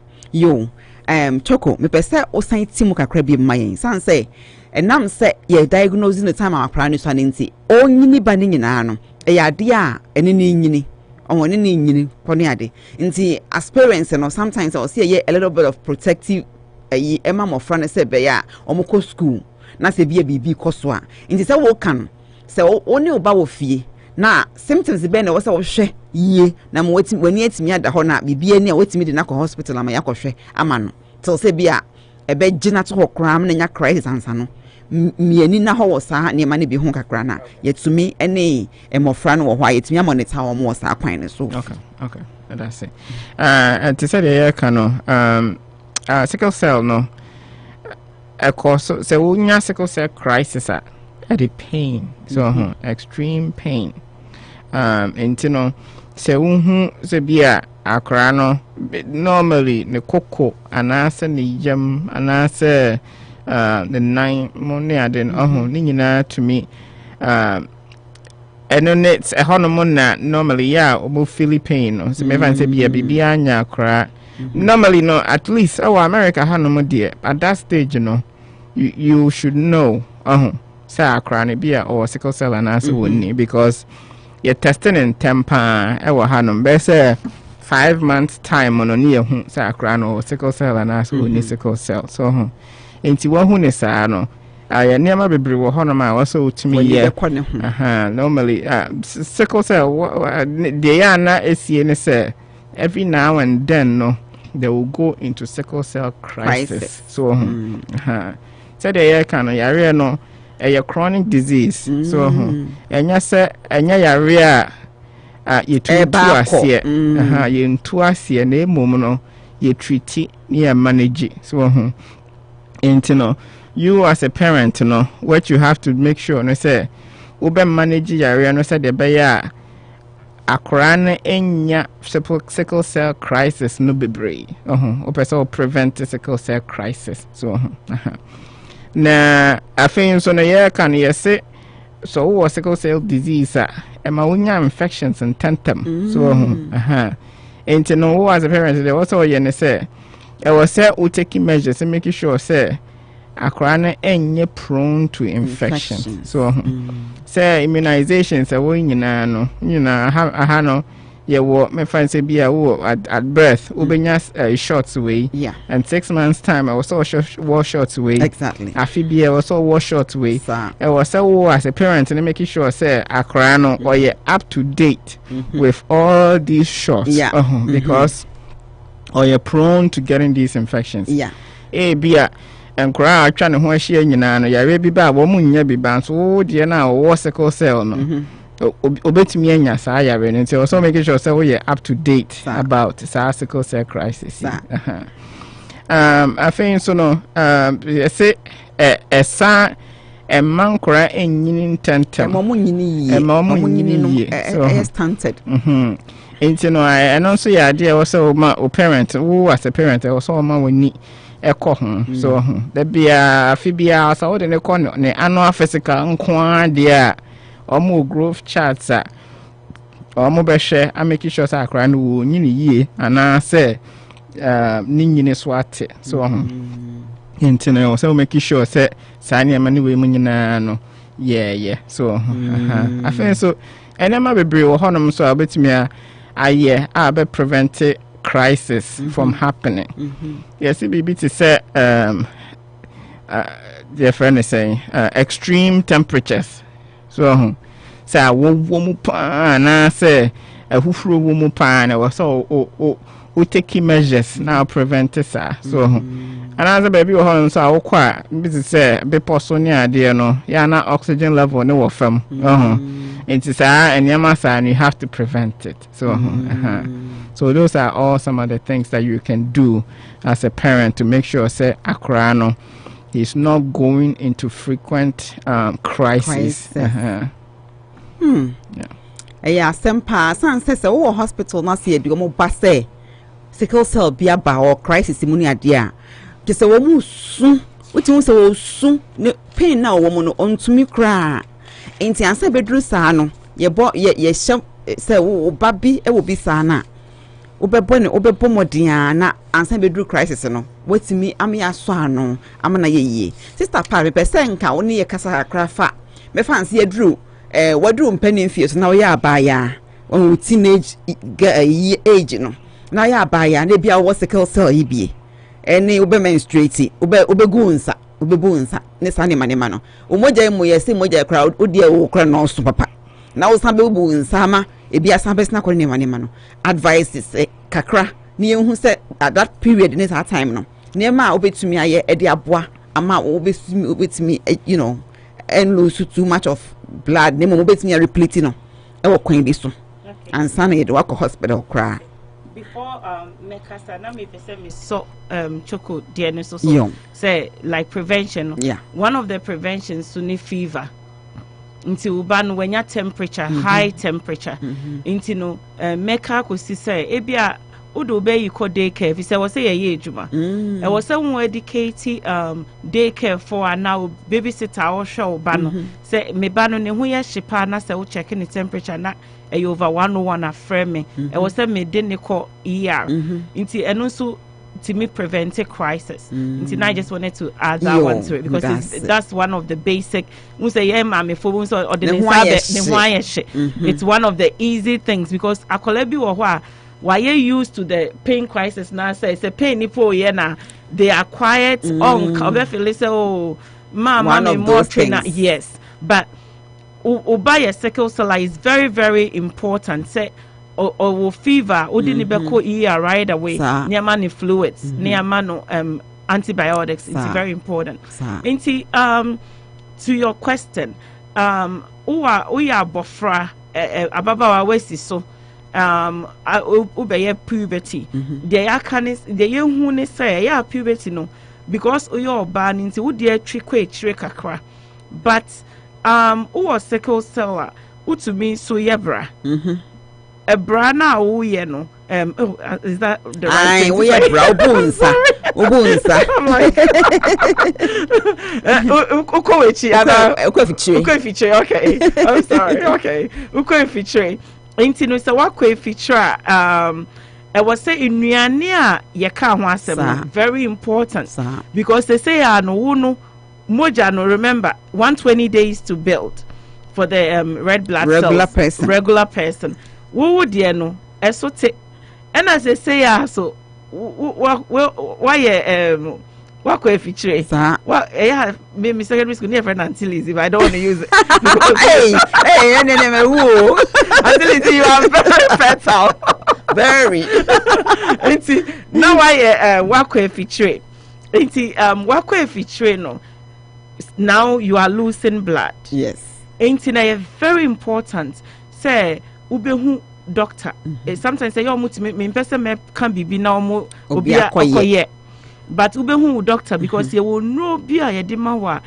Choco, me pese o san timu kakra bi mayen san say enam say ye diagnose the time our plan so nti o nyini ba ne nyina no e ya de a ene ne nyini o ne ne nyini pone ade nti experience no sometimes I see ye a little bit of protective ema mo friend say be ya o mo ko school na se bia bibi koso a nti say wo kan say o ne oba wo fie na symptoms be na wo say wo hwe ye na mo wani atimi ada ho na bibia ni a watimi de na ko hospital ama yakohwe ama no till say bia ebe gina to hokram na nya crisis ansa no miani na ho wo sa ne ma ne bi ho kakra na yetumi ene emofra no wo ho yetimi monitor wo mo sa kwan ne so okay that's it and to say the kano sickle cell no of course so wo sickle cell crisis at the pain so extreme pain no se unhu se bia akra no normally ne koko anase ne yam anase the nine money aden ni nyina to me eno net e hono na normally omo Philippine so me fan se bia bibia anya akra normally no at least our America hanom there at that stage you should know say akra ne bia or sickle cell anase woni because you're testing in temper ewa hanum be say 5 months time on near say akra no sickle cell and as who sickle cell so enti wo hu ne saa no ya niam bebre wo hono ma waso utimi ye normally sickle cell they are na esie ne say every now and then they will go into sickle cell crisis. So say they can yare no a chronic disease so enya se enya yare a ye treat asie ye ntu asie na emom no ye treat ne manage so you as a parent what you have to make sure no say we be manage yare no say de be ya akran enya sickle cell crisis no bebre o prevent sickle cell crisis so na afin so na ye kan ye say so wo sickle cell disease e ma wonya infections and tentam so and no as a parent there was all you say I was say we taking measures and making sure say akrana enye prone to infection. So say immunizations are we no aha no ye wo me fan say bia wo at birth ubenya shots away and 6 months time I was all shots away exactly afi bia was all war shots away I was so as a parent and making sure say akrana or ye up to date with all these shots because or you're prone to getting these infections bia and cry trying to wash your nyina ya we bi ba wo munya bi ba so de na wo sickle cell no obetumi anya sa ya we nti also making sure say we are up to date about sickle cell crisis. I think so no say esa man kora enyini tentem mo nyini so stunted nti no and also ya de also ma o parent who as a parent also ma woni eko so the bia afibia so de ne ko ne annual physical nko de a omo growth charts a omo be hwe a make sure say akra no wo nyini yie ana say ni nyini so ate so nti no so make sure say sani ma ni we mu nyina no so I think so enema bebre wo honom so abetimi a be prevent crisis from happening. Yes, it to say their friend is saying extreme temperatures. So say a womu pa na say a hufru womu pa na was so taking measures now prevent this. So another baby home so I kwa busy say be personia dear no ya na oxygen level no wo fam. It's and you have to prevent it. So so those are all some of the things that you can do as a parent to make sure say akrano is not going into frequent crisis. Yeah, sempa san says oh hospital na see do mo ba say sickle cell bia ba or crisis mu ni ade a just say wo mu su wetin say wo su pain na wo mo no ontumi kra enti ansa bedru saa no ye hye say wo babi e wo bi saa na obebo modin na ansa bedru crisis no wetimi ame aso ano amana ye sister pa be person nka wo ne ye kasa akra fa me fancy edru wadru mpanin fie so na wo ya abaya on teenage age no na ya abaya na bia wo sickle cell yibie ene obe menstruate obebu nsa ne sane manema no omoja mu yesi moja crowd odi e wo kra no so papa na wo san bebu nsa ma ebia san bes na kore ne manema no advices kakra ne hu se at that period in that time no ne ma obetumi aye e de aboa ama obetumi and lose too much of blood ne mo obetumi replete no e wo kwan bi so ansa na ye de wa hospital kra before mekasa na me pese me so choco DNA so say like prevention one of the preventions to need fever until uban when your temperature high temperature into no meka ko si say ebia odo be you call daycare if say was say ye adwuma e was say won educate daycare for now babysitter or show ba no say me ba no ne ho ye hyepa na say wo check the temperature na e over 101 a frame me e was say me de ne call ER into eno so to me prevent a crisis. I just wanted to add that one to it because that's one of the basic. We say it's one of the easy things because why you used to the pain crisis now say it's a pain they are quiet more trainer yes but buy a sickle cell is very very important say or fever or didn't be right away near money fluids near mano antibiotics it's very important to your question we are bofra ababa wesi so ubeye puberty the who ne say yeah puberty no because you ban into would dear trick kakra but who sickle cell to me so yebra a brana we no is that the right thing? We are brow bunsa. Okay. I'm sorry. Okay. Uko feature. Intino sa wa ko feature I was saying nnuane ye ka ho asem very important because they say no moja no remember 120 days to build for the red blood cells regular person wo de no esote and as they say so why what could feature? Well, yeah, maybe secondary school near friend until if I don't want to use it. Hey, until you are very fertile. Very. Now I what could feature? What could feature no? Now you are losing blood. Yes. Very important. Say ubehu doctor. Sometimes say your me person can be now mo obiya. But ubehu doctor because you will know be a yedimawa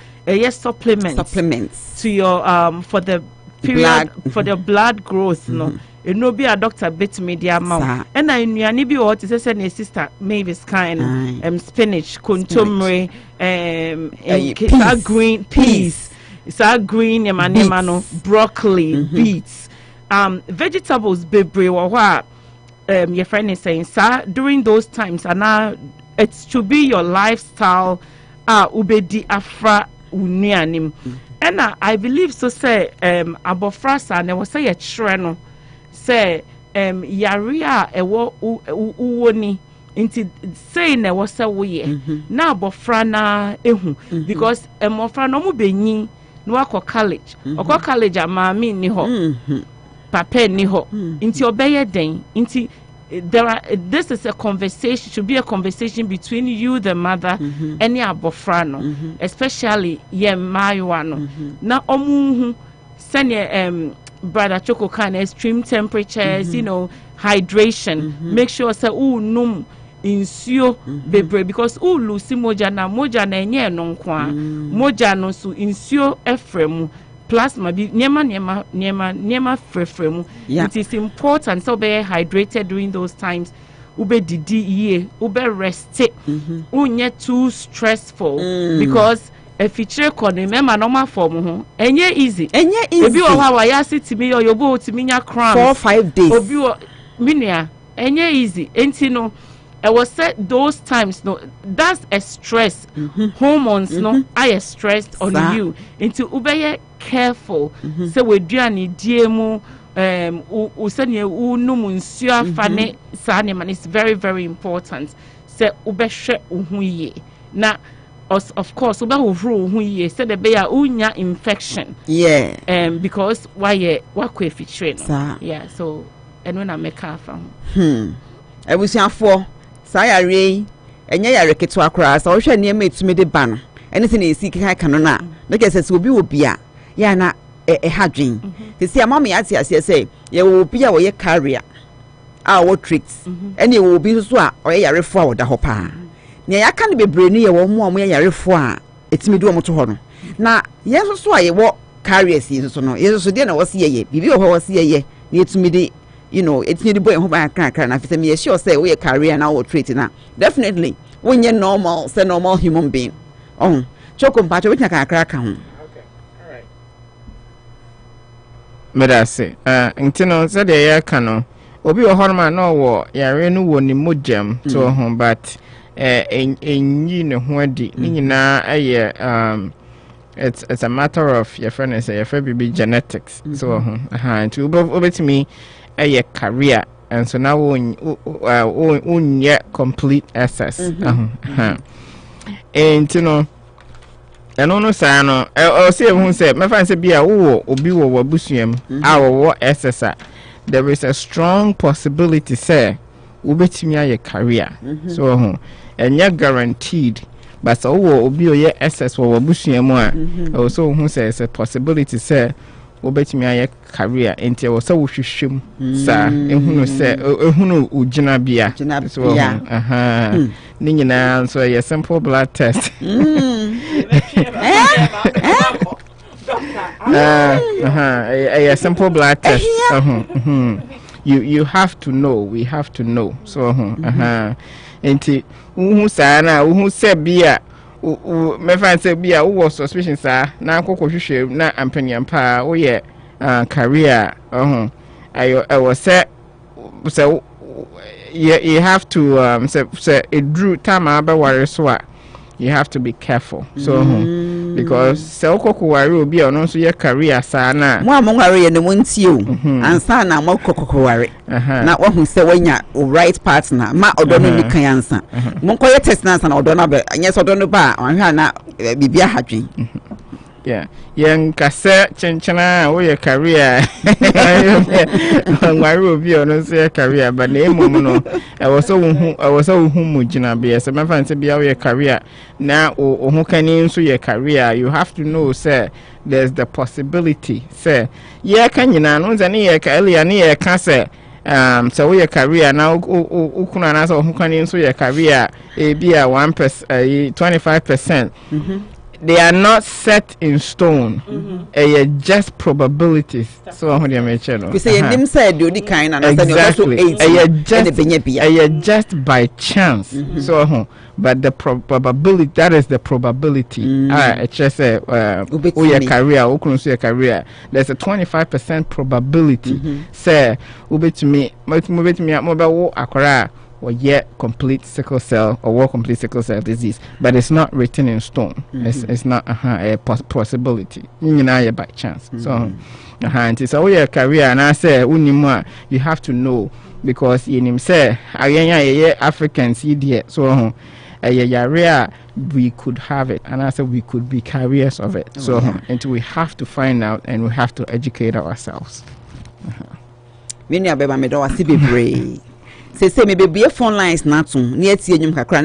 supplements to your for the period for the blood growth no it no be a doctor bit media mouth and I knew be what is a sister Mavis kind spinach contumely green peas green yamanimano broccoli beets vegetables bebre wa your friend is saying sir during those times and now it should be your lifestyle ubedi afra unianim and I believe so say abofrasa ne was say a treno say yaria ewo uwoni inti say ne was say we na abofra na ehu because emofra no mu benyi no akọ college amami ni ho papa ni ho inti obeye den inti this is a conversation, should be a conversation between you, the mother, and your bofrano, especially ye mayuano. Now, send your brother Choco kind extreme temperatures, you know, hydration. Make sure say num insure bebre because lucy moja na nye nonkwa moja no so insure efremu. Plasma be nema frefremu. It is important so be hydrated during those times. Ube didi ye, ube rest it. Unye too stressful because if you check on him, normal form ho. Enye easy. If you are ya sit to me or your boat to me ya cram 4-5 days. Obi minia enye easy. Enti no I was said those times no that's a stress hormones no I stressed on you into ubeye careful so we do ani diemu usanye unum nsuo afane sane man is very very important say ubehwe uhuye na of course ube hovro uhuye say the be ya unya infection because why kwa feature no yeah so eno na make afa ebusiafo sayare enye yare keto akra sa wo hwe ne metumi de ba no anything e sik kan no na make sense obi a ya na hadwen se amama ya tia se ye wo obi a wo ye carrier a wo tricks ene wo obi so a o ye yarefo a wo da ho pa ne ya ka ne bebre ni ye wo mo ye yarefo a etimi do mo to ho no na ye so a ye wo carriers ye so no ye so de na wo se ye bibi wo se ye ne etimi de you know it's need boy who can na fit me sure say we career now or treat na definitely when you normal say normal human being choco mpacho we can crack ho okay all right medase ntino say the ya ka no obi wo horma no wo yare no wo ni mojam to ho but enyi ne ho adi ni nyina it's a matter of your friend say your friend be genetics so to obetimi a career and so now on yet complete access and you know and ono say no I say who say my friend say be a obi wo busuam our SSR there is a strong possibility say ubetimi aye career so and you guaranteed but so obi oye SS wo busuam a also who say it's a possibility say obetimi aye career enti wo se wo hwehwem sa ehunu se ehunu ugina bia so ni nyina so a simple blood test a simple blood test you have to know we have to know so enti uhu sa na uhu se bia me find say bia wo suspicion sa na akoko hwehwe na ampaniam pa wo ye career ayo I was say you have to say it drew time about so you have to be careful. So because so kokowari obi ono so your career sana mo amongware ne montie o ansa na mo kokowari na wo hu se wanya right partner ma odono ni kan ansa mo koye test na ansa na odono ba anya so odono ba anhwa na bibia hadwen. Yeah, young cassette chenchana or your career. My review on your career, but name no. I was so humujina be as a man to be your career now or who can into your career. You have to know, sir, there's the possibility, sir. Yeah, can you know, near Kelly near cancer. So your career now, who can into your career, a be a 25%. They are not set in stone. Just probabilities. So how do you mention? We say them said you the kind and exactly. Just by chance. So but the probability, that is the probability. It's just your career, your career. There's a 25% probability. Say to me mobile akora or yet complete sickle cell or complete sickle cell disease, but it's not written in stone. It's not a possibility. By chance. So, it's a career, and I say, you have to know because in him say, Africans, so we could have it, and I said we could be carriers of it. So, and we have to find out, and we have to educate ourselves. Say maybe be a phone lines not near Tianum Kakran,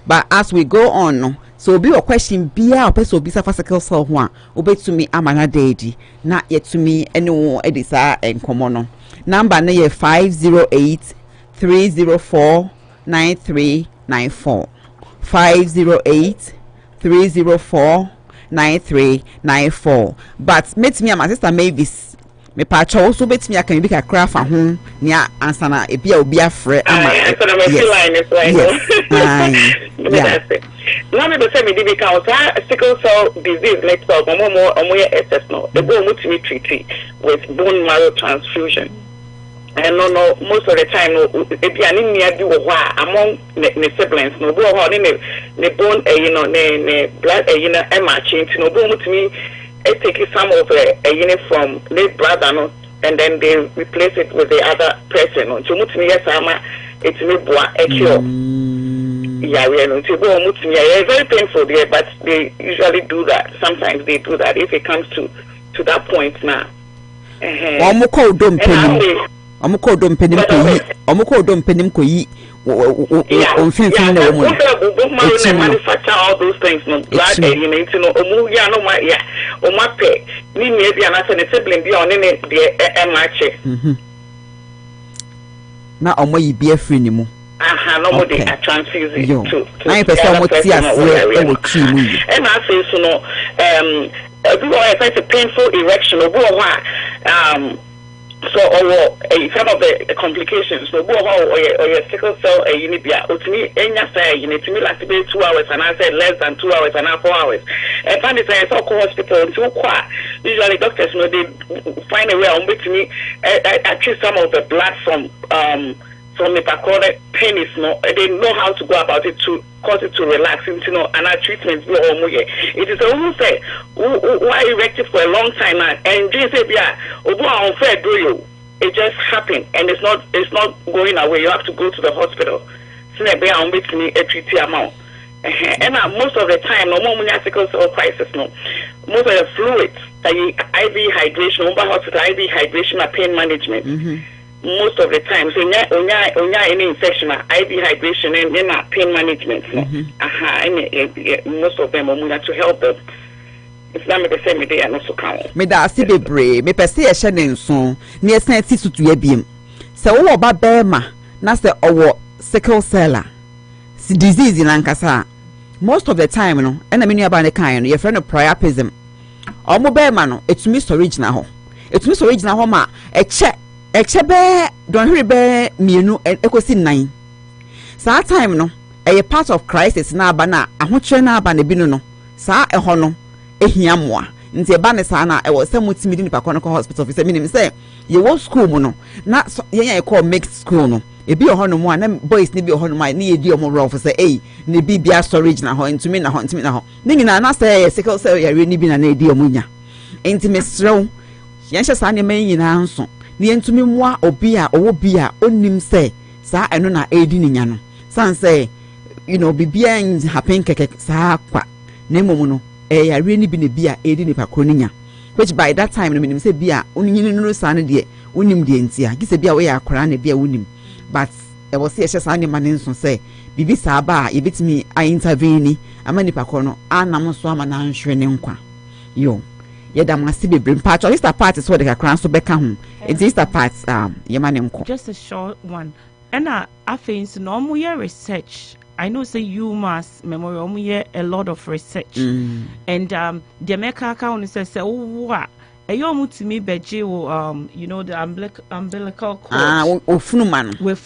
but as we go on, no, so be a question be our person be for sickle cell one, obey to me, Amana Deji, not yet to me, any more Edisa and Commono. Number near 508 304 9394 508 304 9394. But meet me, my sister Mavis. Me pacho also bet me I can be a craft at home near ansana a beer be a friend. Yes. Now me say me di because sickle cell disease next up more SS no. The go to treat with bone marrow transfusion. And no most of the time no e be anemia bi wo among the siblings no bo ho ne bone ne blood e ma change no bo mutimi taking some of a unit from late brother, no, and then they replace it with the other person. So it's very painful there, but they usually do that. Sometimes they do that if it comes to that point now. Manufacture all those things, no blood, now you be a free anymore. Nobody are transfusing to and I say so no it's a painful erection so some of the complications no or sickle cell unibia utimi enya say unitimi last be 2 hours and I said less than 2 hours and 4 hours and find it I hospital until usually doctors know they find a way on between actually some of the blood from the carotid penis, no, they know how to go about it to cause it to relax into and our treatments no it is almost say why erected for a long time now and just say unfair do you it just happened and it's not going away. You have to go to the hospital. So they be on between a treaty amount. And most of the time, no more sickle cell crisis, no. Most of the fluids, IV hydration, hospital IV hydration and pain management. Most of the time, so any infection, IV hydration and then pain management. Most of them are to help them. It's not me the same day and also count. Me da si bebre, me pese ye hye nso, na ye san ti sutu ye biem. Se wo ba bema, na se owo sickle cell disease in ankasa. Most of the time no, na me nua ba ne kan no, ye friend no priapism. Omo bema no, etumi storage na ho. Etumi storage na ho ma eche be don hwe be mienu ekosi 9. Sa time no, a part of crisis na aba na ahotre na aba na bi no. Sa eho no ehiamwa nti eba ne sa na e wo se mutimi di nipa kono hospital fi se minim se ye wo school mu no na ye call mixed school no ebi ohono mo na boys ni bi ohono ma na yedi omo rough say eh ne bibia storage na ho ntumi na ho ne nyina na say sickle cell yare ni bi na edi omo nya enti mesrew yen hye sa ne man nyina nso ne ntumi moa obi a owo bi a onim say sa eno na edi ni nya no san say bibia happen keke sa kwa ne momu no yare ni bi ne bi a edi ni pakro ni nya, which by that time no menim say bi a onyini no sa ne de unim de ntia gise bi a we akora ne bi a unim, but e was say hye sa ne man nso say bibi sa ba a yebetimi a intervene ni ama ni pakro no anam so ama na nhwe ne nkwa yo yeda masi bebre mpacho Easter part so de kakra so beka ho it Easter part yema ne nko just a short one and I think no more research. I know say you must memorial a lot of research and the America account says what a to me beji the umbilical cord we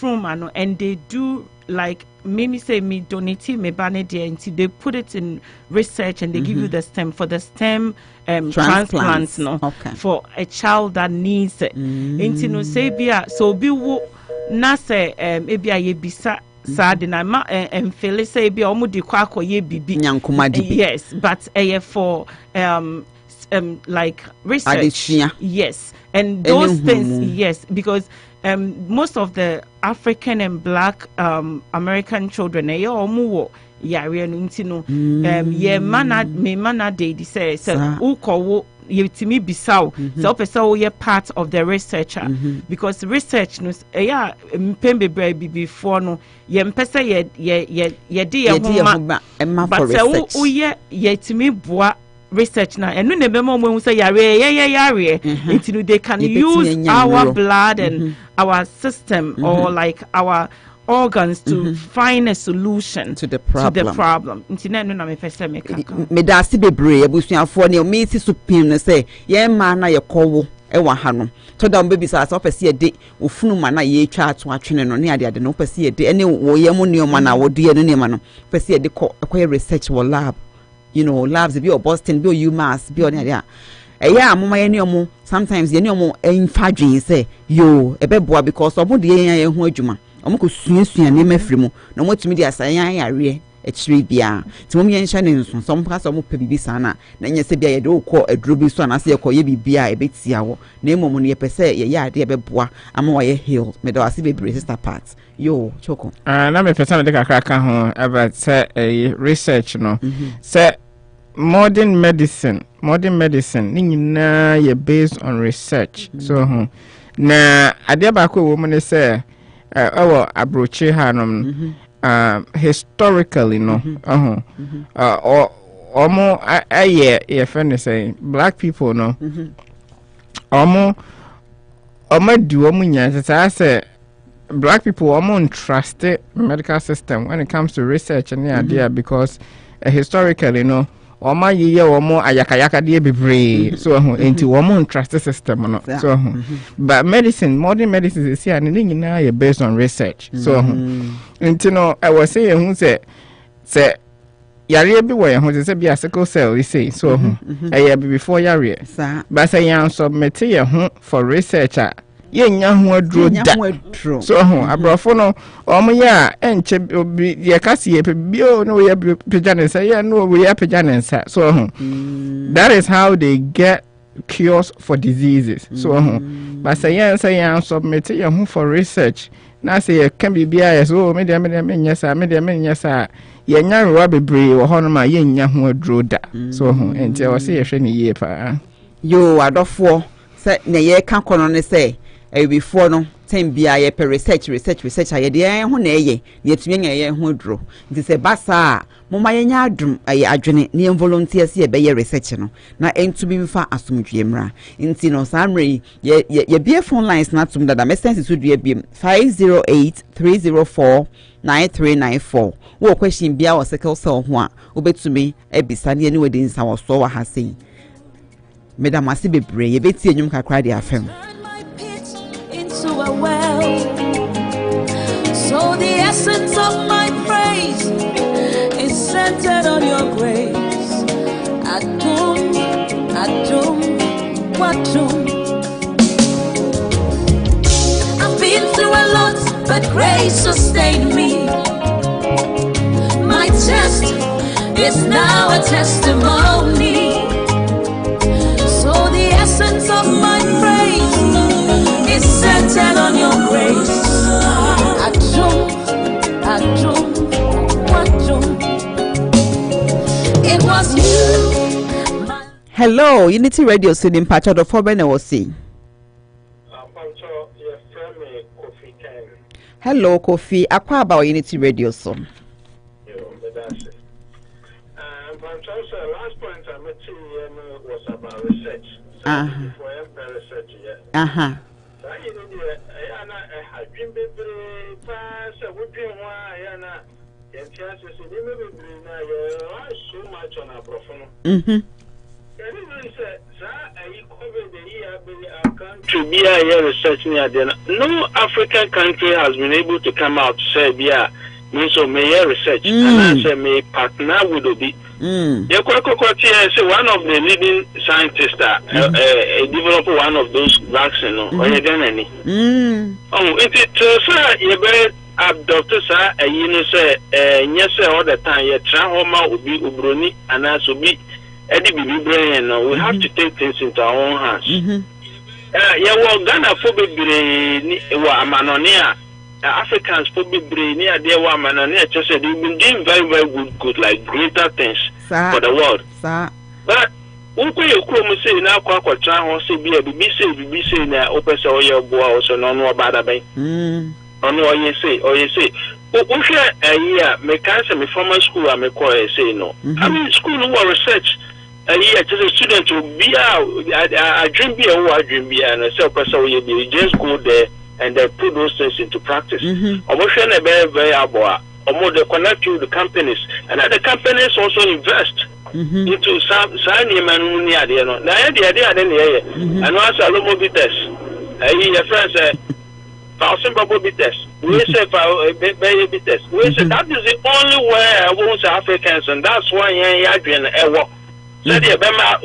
and they do like maybe say me donate me banner until they put it in research and they give you the stem for the stem transplants for a child that needs it into no say bia so be na say maybe a bisa sad na ma feel say be omo de kwa akoye bibi nyankoma dibi yes but for like research yes and those things yes because most of the African and black American children omo yare no ntino ye mana dey say ukowo yetimi bisaw so person we part of the researcher because research no mpembe bra before no ye mpese ye de homa but so ye yetimi boa research na enu ne be mo mo say yare until they can use our blood and our system or like our organs to find a solution to the problem. Internet no na me pese me kaka. Me da si bebre abusuafo ne o me si supin no say ye ma na ye kowo e wa ha no. To da mbe bisa so pese ye de ofunu ma na ye twa ato atwene no ne ade no pese ye de ene wo ye mo ne o ma na wo de no ne ma no pese ye de koye research wo lab labs bi o Boston bi o UMass bi o ne ade amoma ye ne omo sometimes ye ne omo enfa dwen say yo ebeboa because omo de ye ho adwuma omo ko suasua ne mafiri mu na omo tumi de asayan yare echiri bia ti mo ye nhya ne nso so mo paso omo pe bibi sana na nya se bia ye de ukọ aduro bi so na se ye kọ ye bibia e betia wo na emomu ne ye pese ye ya ade ebeboa ama wa ye heal me do ase bebre sister part yo choko na me pese me de kakra ka ho about say research no say modern medicine ni nyina ye based on research so na ade ba ko wo mo ne say abroche hanom historically no omo ye friend say black people no omo du omo nya say black people omo trust medical system when it comes to research and idea because historically no Oma ye omo ayakayaka de bebre so enti omo trust system no so but modern medicine is here and nyina based on research so enti no I was saying who say yare bi wo ye ho say be sickle cell we say so before yare but say yan submit ye ho for researcher ye nya ho adro da so abrofo no omo ya enche ye kase ye bio no ye pejane say ye no we ye pejane so that is how they get cures for diseases so but say yan submit ye ho for research na say ye can be bia so me nya sa ye nya ro bebre wo hono ma ye nya ho adro da so enti o say ye hwe ne ye pa yo adofo say ne ye ka kono ne say before no time bia ye per research aye de ho na eye ne atumi nya ye ho duro nti se basa moma ye nya adum aye adwene ne volunteers ye be ye research no na entumi mfa asomdwe mra nti no samre ye bia phone lines na tum dada message so dua bia 508-304-9394 wo question bia wo sickle cell ho a obetumi ebisa ne we de nsa wo so wa ha sei madam ase bebre ye beti enyum kakra de afem to a well, so the essence of my praise is centered on your grace. Adum, Adum. I've been through a lot. but grace sustained me. My test is now a testimony. So the essence of my praise is centered on your grace. It was you. Hello, Unity Radio Sydney Pacho the Forbena was see. Hello, Kofi. Aqua about Unity Radio so. Last point I met was about research. Uh-huh. To be a research near no African country has been able to come out to say, yeah, means of may research and I say may partner with the one of the leading scientists develop one of those vaccines or any. It is sir, you Dr. Sir, you say, yes, all the time, you try home will be Ubroni and as will be Eddie brain. We have to take things into our own hands. Ghana for be Amanonia. Africans probably near their woman and just said they've been doing very good, like greater things for the world. But you say now, say be say now, open so your boy also no bad bay. Or you say, a year, make answer me former school, I may call say no. I mean, school no research. A year to the student to be out, I dream be a dream be and a self person, you just go there. And they put those things into practice. Emotion very abo. They connect you to the companies, and other companies also invest into some man near the no. Now the idea then here, and once a lomo bitters. Your friends say, thousand bubble bitters. We say baby bitters. We say that is the only way I want Africans, and that's why you're doing a so the Bema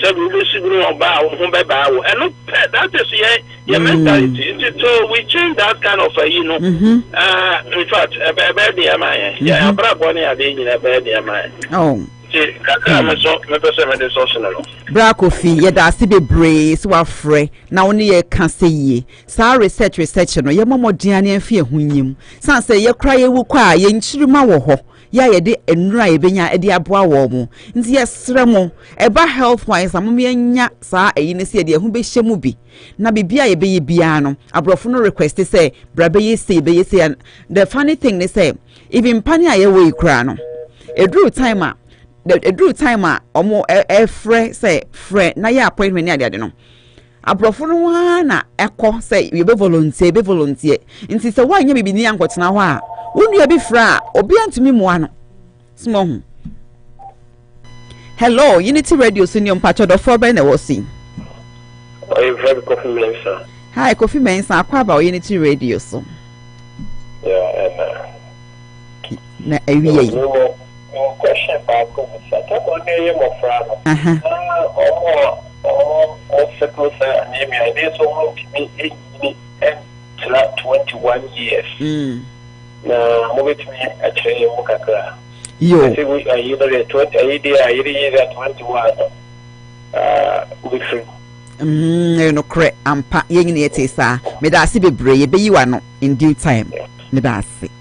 seven will see on bow, and look, that is your mentality. So we change that kind of, in fact, a baby am I. Yeah, Braboni are being a baby am I. Oh. Bracofi, yet I see the brace were free. Now only a can say ye. Sa research no, your mama Diane and fear whom. Some say your cry will cry in Chiruma. Ya ye de enra ebenya e de aboa wo mu nti ye sremo eba health wise amome anya saa eyine se de hu be hyemu bi na bibia ye be ye bia no abrofo no request say bra be ye say the funny thing they say even pani aye we kra no edru time a omo frɛ say frɛ na ye appointment ni ade no abrofo no na ekɔ say ye be volunteer nti se wanya bibi ni ankotena ho a wonu ya bi fra obi antimi moa no small hu. Hello, Unity Radio Senior Pacho the Four Ben was seen. Oh, you very Coffee Mensa. Hi, Coffee Mensa, about Unity Radio so. Yeah, and question about sickle cell anemia. It is almost 21 years. Now, move to me actually, yo, I think we are either 20, either 21. No, correct. I'm paying it, sir. May I see be brave, but you are not in due time. May I see.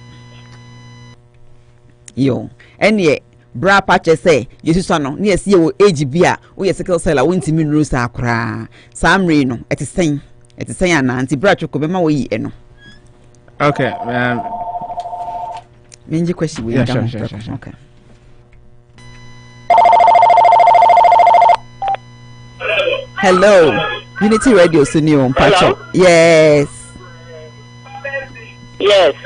Yo, and yet, bra patches say, you son, yes, you age beer, we a sickle cell, I went to mean rules are cry. Sam Reno, it is saying, Nancy Bracho could be my way, no. Okay, Minji question. Yeah, sure. Okay. Hello, Unity Radio Sunio Pacho. Yes. Yes.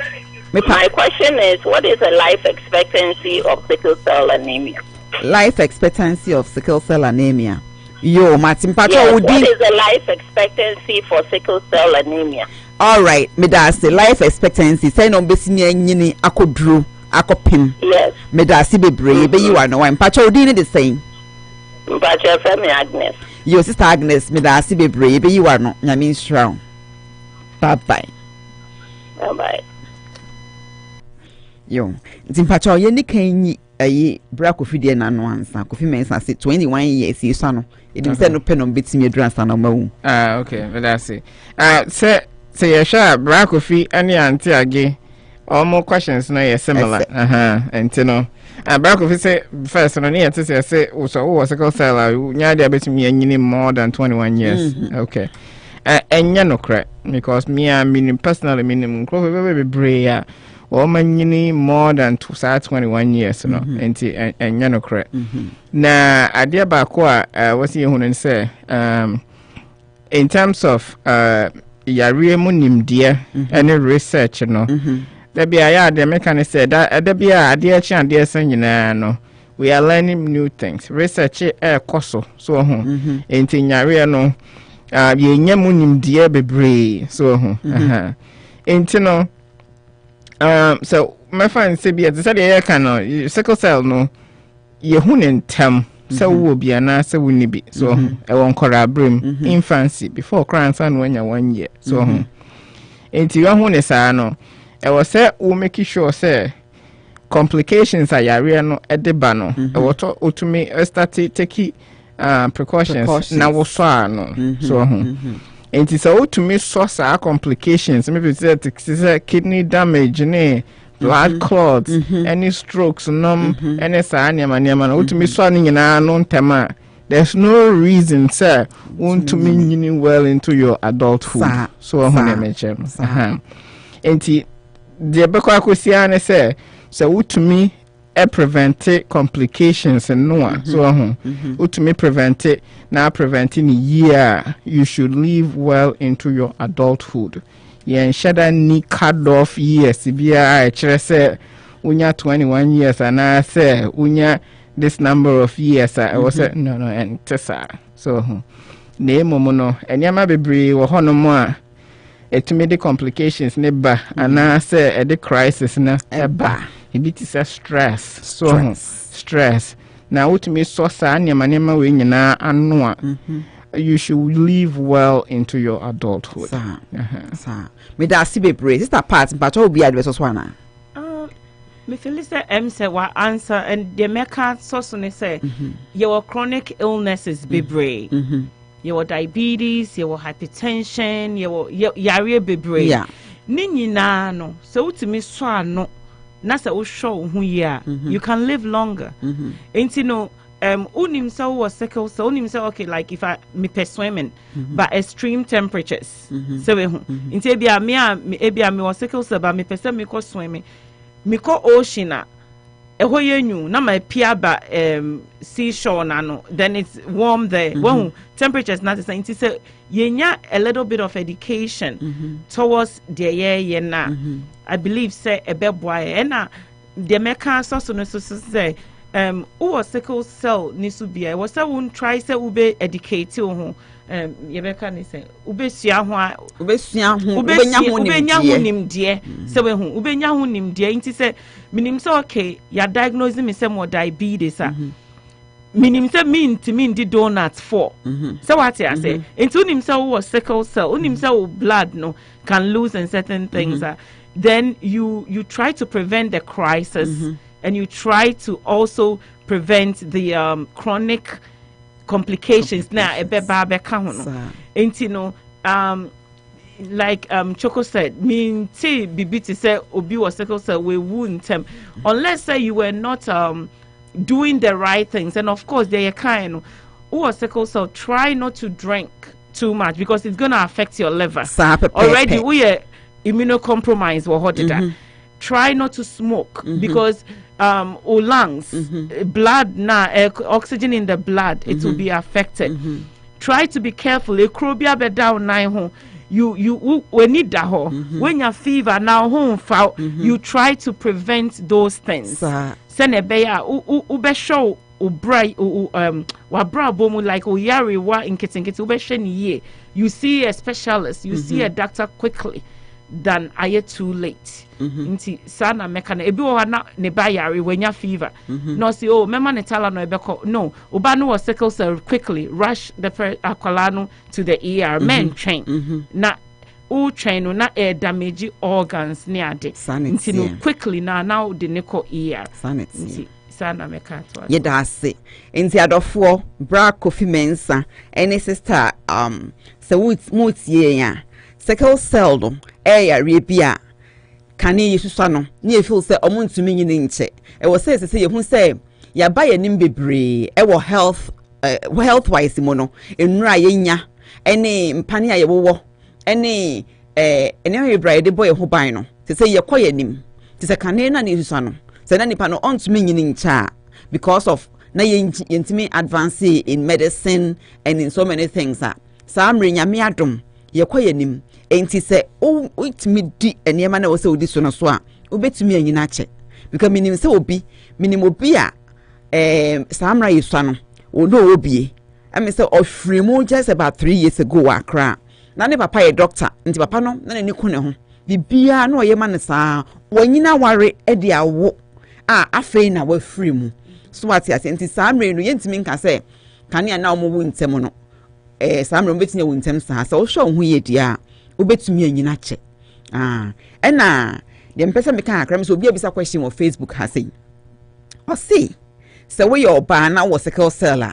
My question is, what is the life expectancy of sickle cell anemia? Life expectancy of sickle cell anemia. Yo, Martin Pacho, yes, what is the life expectancy for sickle cell anemia? All right, me da say life expectancy say no besinya nyini akodru akopim. Yes. Me da say bebre be you are no one Pacho odi the same. Pacho Femi Agnes. Your sister Agnes me da say bebre be you are no nyame strong. Bye bye. Bye. Yo, Zimpacho, ye ni kenyi ayi bra Kofi de na no ansa. Kofi mensa say 21 years you sano. It is no pen on bit me dransa na mawu. Okay, but that's it. Say you sure bra Kofi any auntie age. All more questions no ye similar. And you know. Bra Kofi say first no near to say so sickle cell nya dey betimi anyini more than 21 years. Okay. Enya no crack because me I mean personally minimum be brave or many more than 21 years, no, and Yano crack. Now, I dear Bakwa, what's he who say, in terms of Yari Munim, dear, any research, you know, there be a the mechanic said that there be a dear chan, dear son, you know, we are learning new things. Research air coso, so, ain't in Yari, no, ye Yamunim, dear, be brave, so, ain't you know. So my friend say be the say can sickle cell no ye hunin tem so will be an answer will be so I won't call brim infancy before crying son when you're 1 year so into your hun is no I was say will make sure say complications are ya no at the bano I will talk to me start take precautions now so no so and it's all to me source complications. Maybe it's kidney damage, blood clots, any strokes, any sign, to me swanning in our non tema. There's no reason, sir, want to mean well into your adulthood. So I'm going to and the Bequacusiana say, so to me. Prevent complications and no so to me prevent it now preventing a year you should live well into your adulthood yeah shada ni cut off years bia I say unya 21 years and I say unya this number of years I was no and tesa so name no enyama bebre wo hono mo a etumi de complications ne ba and I say the crisis na eba it is a stress. Stress. Now, what me so sad, Yamanema wing na anua. You should live well into your adulthood. Me da sibe brace. It's a part, but all be adverse one. Me feel say say what answer and the meka so say your chronic illnesses be brave. Your diabetes, your hypertension, your yare be brave. Yeah. Nini na no. So to me so no. Nasa o show who you can live longer. And you know, unim so was sickle, so unim so okay, like if I me per swimming, but extreme temperatures. So in Tibia me was sickle, so but me per me go swimming, me go oceana. You na my pia ba seashore nano, then it's warm there. Well, temperatures not the same. It's a little bit of education towards the year I believe say a beboy and the meka so no say who sickle cell needs to be I was I won't try say ube educate you yebeka ni say ubesua ho ubenya ho nim de say we hu ubenya ho nim de nti say minim say okay ya diagnose me say more diabetes minim say mean di donuts for so what I say into nim say was sickle cell unim say blood no can lose in certain things then you try to prevent the crisis and you try to also prevent the chronic complications now and you know like Choco said mean say bibi to say obi was sickle cell we wouldn't unless say you were not doing the right things and of course they are kind who was sickle cell try not to drink too much because it's going to affect your liver already we are immunocompromised or what did that try not to smoke because lungs blood oxygen in the blood it will be affected try to be careful ekrobia be down nine you when need that when you fever now home you try to prevent those things send a bear ube show ubrai wa bra bomu like yari wa in kitchen ube sheni you see a specialist you see a doctor quickly than I too late. Inti sana mekana ebi wo na ne ba yare wanya fever. No say oh mema ne tala no ebeko no oba no was sickle cell quickly rush the akwala no to the ER men train. Na o train no na damage organs ne ade nti no quickly now the nickel ear sanity sana meka to yeda ase nti adofo bra Kofi Mensa any sister se mutie ya sickle cell no yare bia kane yesusa no ne feel say omuntumi nyine nche e wo say yehu say ya ba yanim bebre e wo health wise mo no enura yenya ene mpane ayewo ene ene ebra de boy ho ban no say yekoyanim say kane na ne yesusa no say na nipa no ontumi nyine ncha because of na yentimi advance in medicine and in so many things sa amre nyame adom yekoyanim enti se o itimi di enema na wo se odi so no so a obetumi anyina che because minim se obi a samra yesua no odo obie ame se ofremu just about 3 years ago akra na ne papa ye doctor nti papa no na ne ku ne ho bibia na oyema ne saa wanyina ware e de awo afei na wafremu so ati ase nti samra no yentimi nka se kane na omo ntem no samra mbetinya wo ntem saa se wo hwe ho ye dia obetumi anyina che ena de mpesa me kan akra so obi abisa question on Facebook ha say o see so we your na was sickle cell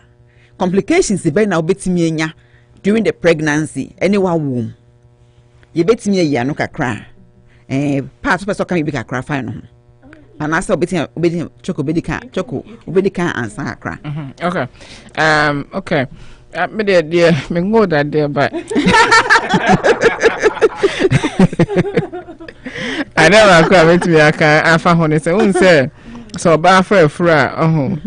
complications be na obetimi anya during the pregnancy anyone womb ye betimi ayi anu kakra part person kan bi kakra fa no and asa obetimi choko obedika answer kakra okay okay me there me go that there but I never come to me afa honey say un say so ba fra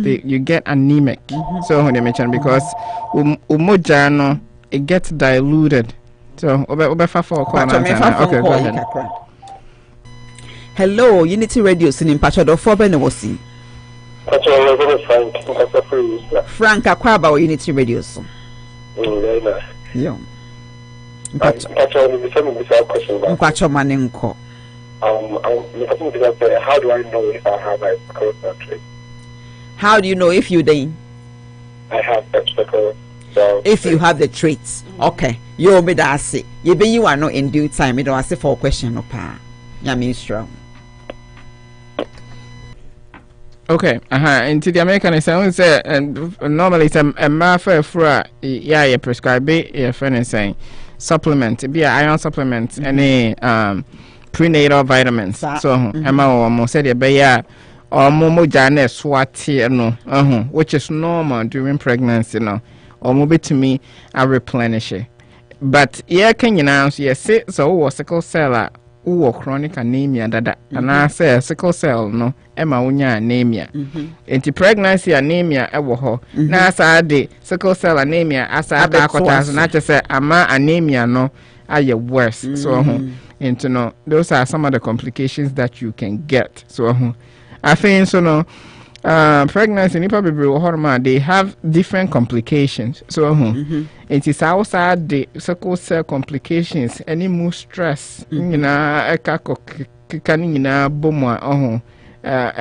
you get anemic so when they mention because umoja no it gets diluted so obe fa for okay go ahead. Hello Unity Radio sinin pachodo for be no wosi Frank akwaba Unity Radio so yo mpacho manenko how do I know if I have a sickle cell trait? How do you know if you then? I have sickle cell. If you have the traits, okay. You me that say. You be you are not in due time. Me don't ask for a question no pa. Ya minister. Okay. Into the American is say and normally it's a matter for you prescribe your friend is saying supplement. Be an iron supplement any prenatal vitamins so Emma almost said be momo jane swati no which is normal during pregnancy no or move to me a replenish it but yeah can you now yes so sickle cell or chronic anemia that and I say sickle cell no Emma unya anemia into pregnancy anemia ewo na sa de sickle cell anemia asa da kotas na che say ama anemia no are worse so and to know those are some of the complications that you can get. So I think so no pregnancy they have different complications. So it is outside the sickle cell complications, any more stress, and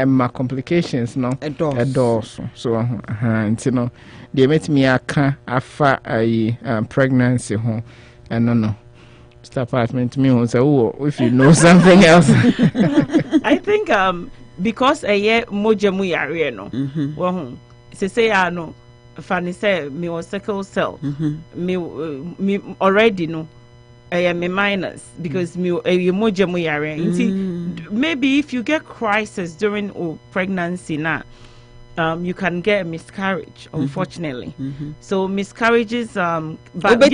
my complications no adults. So and you know they make me a pregnancy home and no apartment me who say if you know something else. I think because a year mojemu yare no well say no funny say me was sickle cell me already no I am a minus because me mojemu yare maybe if you get crisis during pregnancy now you can get a miscarriage, unfortunately. So miscarriages, but I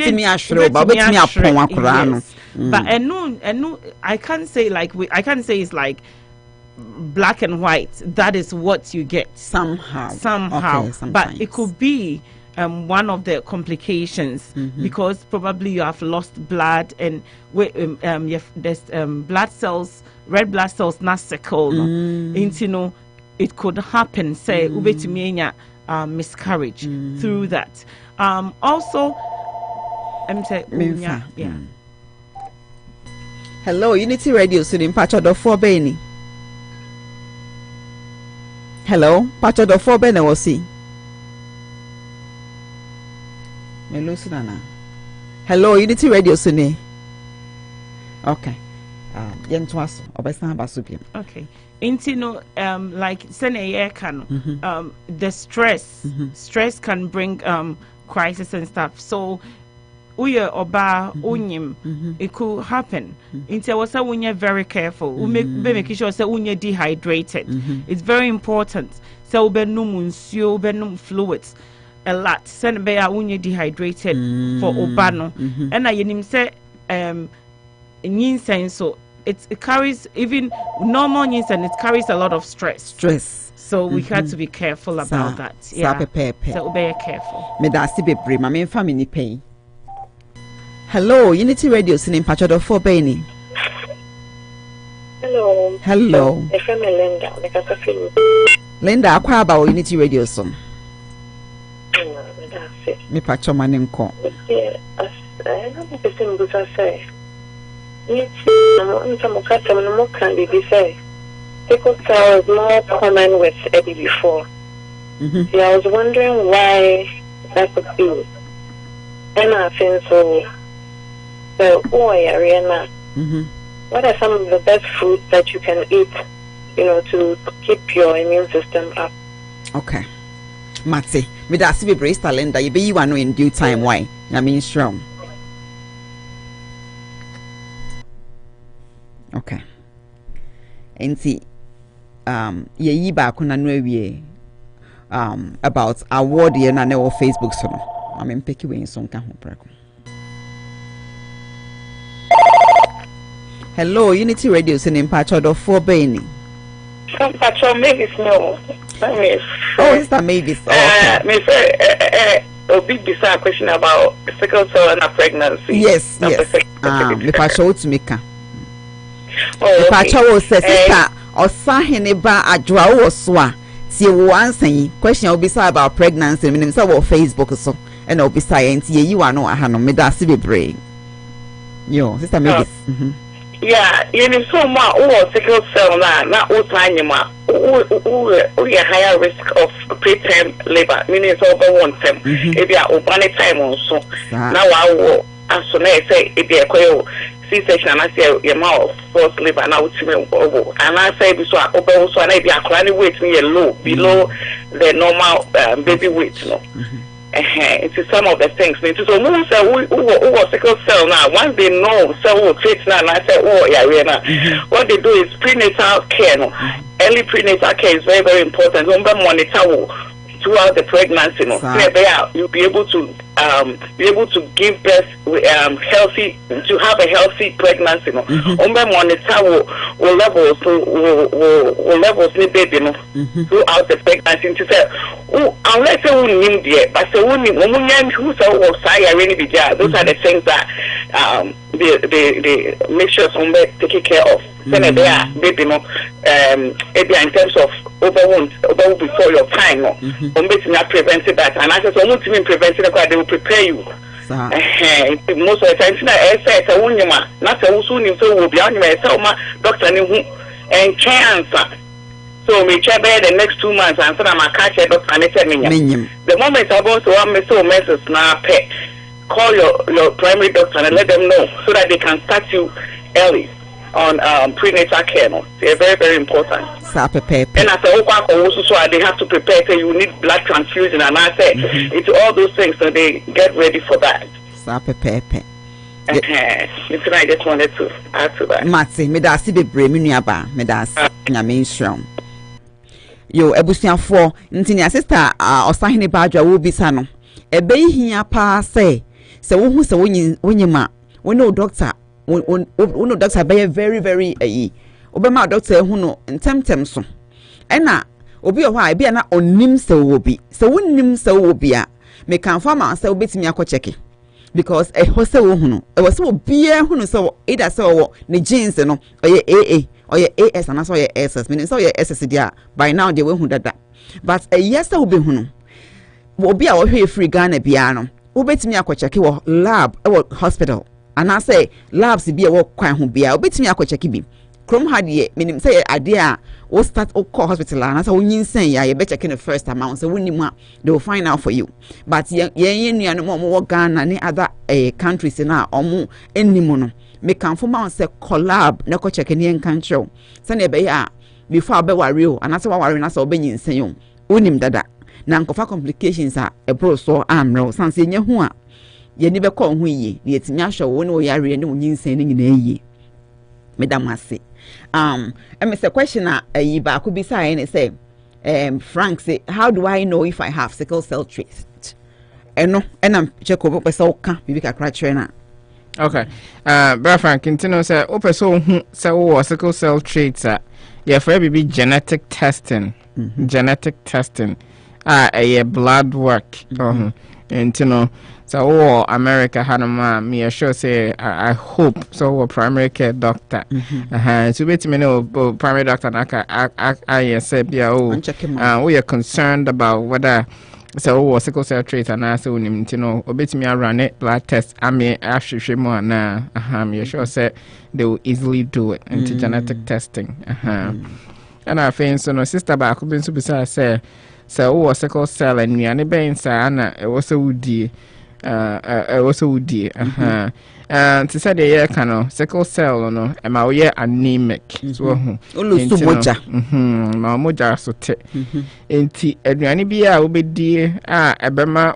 can't say I can't say it's like black and white. That is what you get somehow. Okay, but it could be one of the complications because probably you have lost blood and there's blood cells, red blood cells, not sickle, into no. It could happen, say, ubetimienya miscarriage through that. Also, I'm saying, yeah. Hello, Unity Radio, Sudim Pacho for Benny. Hello, Pacho for Benny was see. Hello, Unity Radio, Sune. Okay. Yentwaso obesa basubim. Okay. Intino like sene can the stress can bring crisis and stuff. So uye oba unyim it could happen. Into was when you're very careful. We make sure say when you're dehydrated. It's very important. So benum unsio benum fluids a lot. Send be when you're dehydrated for obano. And I yenim say yin so it carries even normal yin and it carries a lot of stress. So we had to be careful about that. Yeah. So be careful. Me da si bebre ma me family pain. Hello, Unity Radio sinin pachodo for Benny. Hello. If I'm Linda, because I feel Linda, akwa about Unity Radio son. Me pacho manenko. Yeah, I know the person who say. I'm some cat and more can be say. Sickle cell is more common with Eddie before. Yeah, I was wondering why that could be. And I think so. So, Ariana, what are some of the best foods that you can eat, to keep your immune system up? Okay. Mate, me da si be brace talenda, you be you know in due time why? I mean strong. Okay. Enti ye yi ba kuna no awie about award ye na na Facebook so no. I mean pick we so nka ho prako. Hello, Unity Radio sinin pachodo for Benny. Some pacho Mavis no. Oh, Sister Mavis. Okay. Me say a big bizarre question about sickle cell and pregnancy. Yes. Me pacho to make. Oh, me pacho will say sister or sahene ba adwa wo so a tie wo ansan question will be say about pregnancy me say wo Facebook so and will be science ye you no aha no me da se bebre. Yo, Sister Mavis. Yeah, you know so much sickle cell na utanyima we are higher risk of preterm labor, meaning it's over 1 term. If you are over time also. Now I will as soon as say if you are C-section and I say your mouth forced labor now and I say this one over so and if you are crying weight low below the normal baby weight, It's some of the things. So most who sickle cell now, once they know cell traits now, and I say, what they do is prenatal care. Early prenatal care is very, very important. Monitor throughout the pregnancy. You'll be able to give birth healthy, to have a healthy pregnancy. Monitor will levels the baby throughout the pregnancy. To say, unless you knew there, but so who those are the things that they make sure somebody taking care of. Then they are baby in terms of over before your time not prevented that, and as almost even prevented that they will prepare you. Most of the time I say not so will be on doctor and cancer. So me check the next 2 months and so I'm catch a doctor and the moment I want to have so messages now call your primary doctor and let them know so that they can start you early on prenatal care. They're very, very important. And as a they have to prepare, so you need blood transfusion and I say it's all those things, so they get ready for that. I just wanted to add to that. Matsi, me da si bebre me nuaba, me da na mainstream. Yo ebusiafo ntini sister osahene badwa wo bisa no ebe hia pa se wo hu se wonyima wo doctor wo doctor be very very obema doctor hu no ntem so ena obi ho a bia na onim se wo bi se wonnim se wo bia me kan fama se obetimi akocheki because ho se wo hu no e wo se obi hu no se either se wo ne jeans no oye AA or your AS and also your SS, meaning so your SS dia by now they will dada. But a yes will be hunu. Will be our free Ghana piano. Ubet me a check your lab or hospital. And I say labs be a walk quite who be a bit me a check be. Chrome had ye, meaning say idea or start or call hospital and as a win say ya better check in the first amount, so when you they will find out for you. But ye no more Ghana any other countries in our or more any mono. me can form out say collab na ko check ni enkancho say na be ya before be worry o anase wa worry na say obenyi nsen onim dada na nkofa complications a ebro so amro sanse nya hu a ye ni be ko hu yi na yetimi ahwe wo ne wo yare ne wo nyinsen ni nyina yi medam ase me say question a ba ko bi say ne say Frank say how do I know if I have sickle cell trait eno enam check over person ka bibi kakra trainer. Okay. Bra Frank, continue say o person hu say o sickle cell traits yeah for be genetic testing. Genetic testing. A blood work. And you know so America hanoma me sure say I hope so a primary care doctor. So wait me know primary doctor I say yeah we are concerned about whether so sickle cell trait and I say you know obetimi run it blood test I mean actually more na me sure say they will easily do it into genetic testing. And I think so no sister ba ko bin so bisa say so sickle cell and me ani ben sa na e wo so wudi and to say the year kind sickle cell no e ma we anemic so olusu moja ma moja so te enti aduane bi a obedi ebema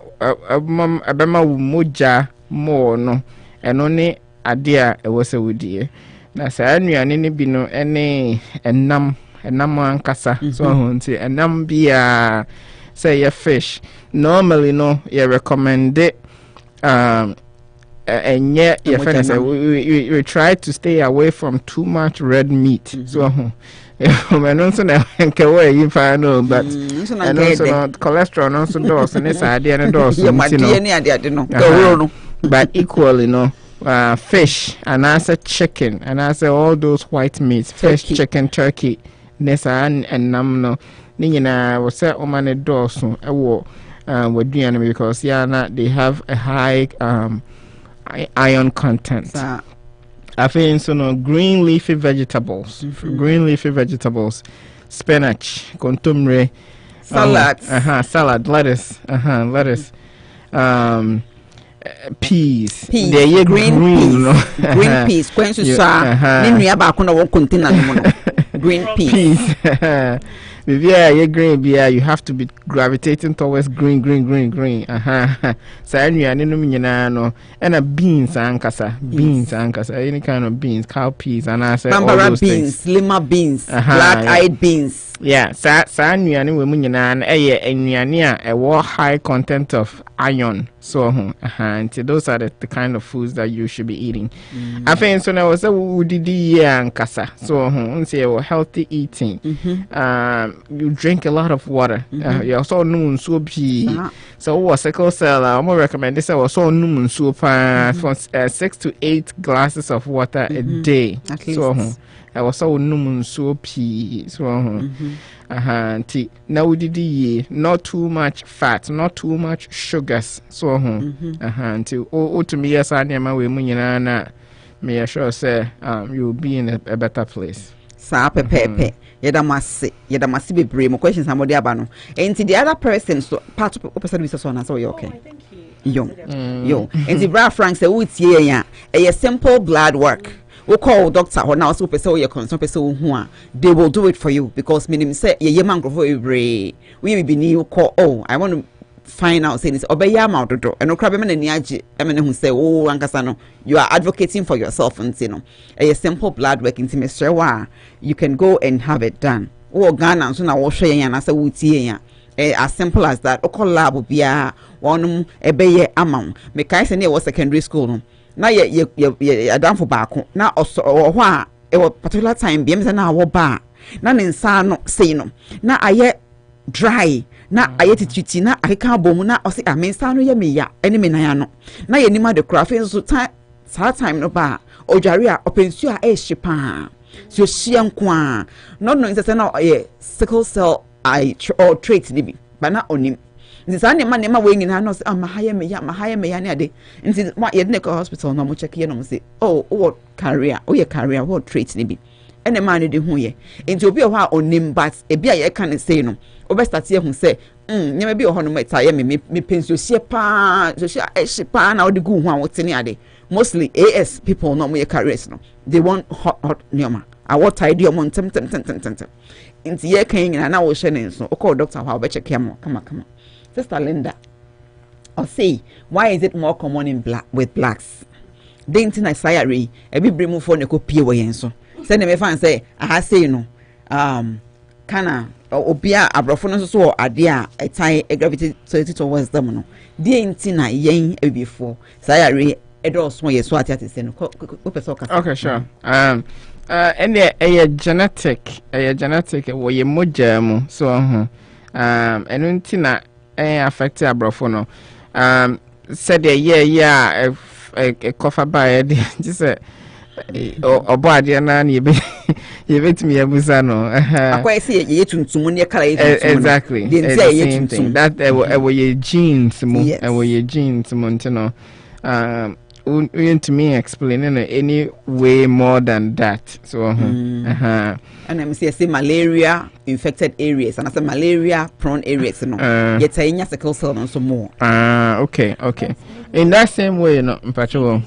moja mo no eno ne ade a e wo so wudi na sa anuane ne bi no ene enam ankasa so nti enam bia say a fish normally no you recommend it and yet your friend say we try to stay away from too much red meat so I don't know nke way you find no but and also cholesterol no so dose and this idea and dose but equally no fish and as a chicken and as all those white meats fish chicken turkey nessa and nam no ni nyina wo say o mane dose ewo waduane because they have a high iron content. I think so no green leafy vegetables spinach contumre salad salad lettuce peas they green peas kwensu sa ni nua ba ko na won container no green peas yeah, green beer, you have to be gravitating towards green. So no and a beans any kind of beans, cow peas and I say bambara beans, lima beans, black-eyed beans. Yeah, so a high content of iron. So those are the kind of foods that you should be eating. I think so now was a kasa. So say healthy eating. You drink a lot of water. You also know soup. So sickle cell I'm gonna recommend this also know soup for 6 to 8 glasses of water a day. At least. So I was so numun soup so now not too much fat, not too much sugars so to me yes I near my way na me sure say you'll be in a better place. Sa pepe yedamasi bebre mo questions amodi aba no enti the other person so part of person is so na so you okay yo enti bra Frank say wo tie ya a simple blood work. We call doctor or now so person you concern person who they will do it for you because minim say ye man go for every we be new call I want to find out say this obey ya mouth do and no crab me na age who say oh ankasa no you are advocating for yourself and you know a simple blood work into Mr. Wa you can go and have it done oh Ghana so na wo hwe yan na say wo tie yan as simple as that o call lab bia wonum ebeye amount me kai say na was secondary school no na ye adamfo baako na oso ho a e particular time biem se na wo ba na ne nsa no sei no na aye dry na aye tititi na akeka bomu na o se amensa no ye meya ene me nan ano na ye nima de craft so time no ba odware a opensu a e hyepa so hye nko a no nse na ye sickle cell or trait ni bi ba na onim nisa ne ma we nyina no mahaye me ya ne ade nti ye de go hospital no mo check ye no mo say oh what career what trait ni bi ene ma ne de hu ye nti obi ho a onim but e bia ye ka ne say no obe start ye hu say nyama bi ho no meta ye me pension sie pa so sie pa na odi gu hu a wote ne ade mostly AS people no more careers no. They want hot neoma. I want tidy your mon tem. Into ye king and I was sharing so okay doctor how better come on. Sister Linda. Or say why is it more common in with blacks? Dainty na sayari ebi bremu for ne ko pie wo yen so. Send me fan say I say no kana obia abrofo no so ade a etan gravity towards them no. Dainty na yen ebifo sayari edo so ye so ati say no. Okay, sure. And a genetic wo ye moja mu so enu ntina affect abrofo no. Said yeah a coffee by just or body and you bet me a busano. I say ye to exactly. Didn't say ye to that were your genes, and were your genes, Montano. To me explaining any way more than that. So and I'm say malaria infected areas and I say malaria prone areas no. Yet I sickle cell and some more. Okay. In that same way, no, Patrol.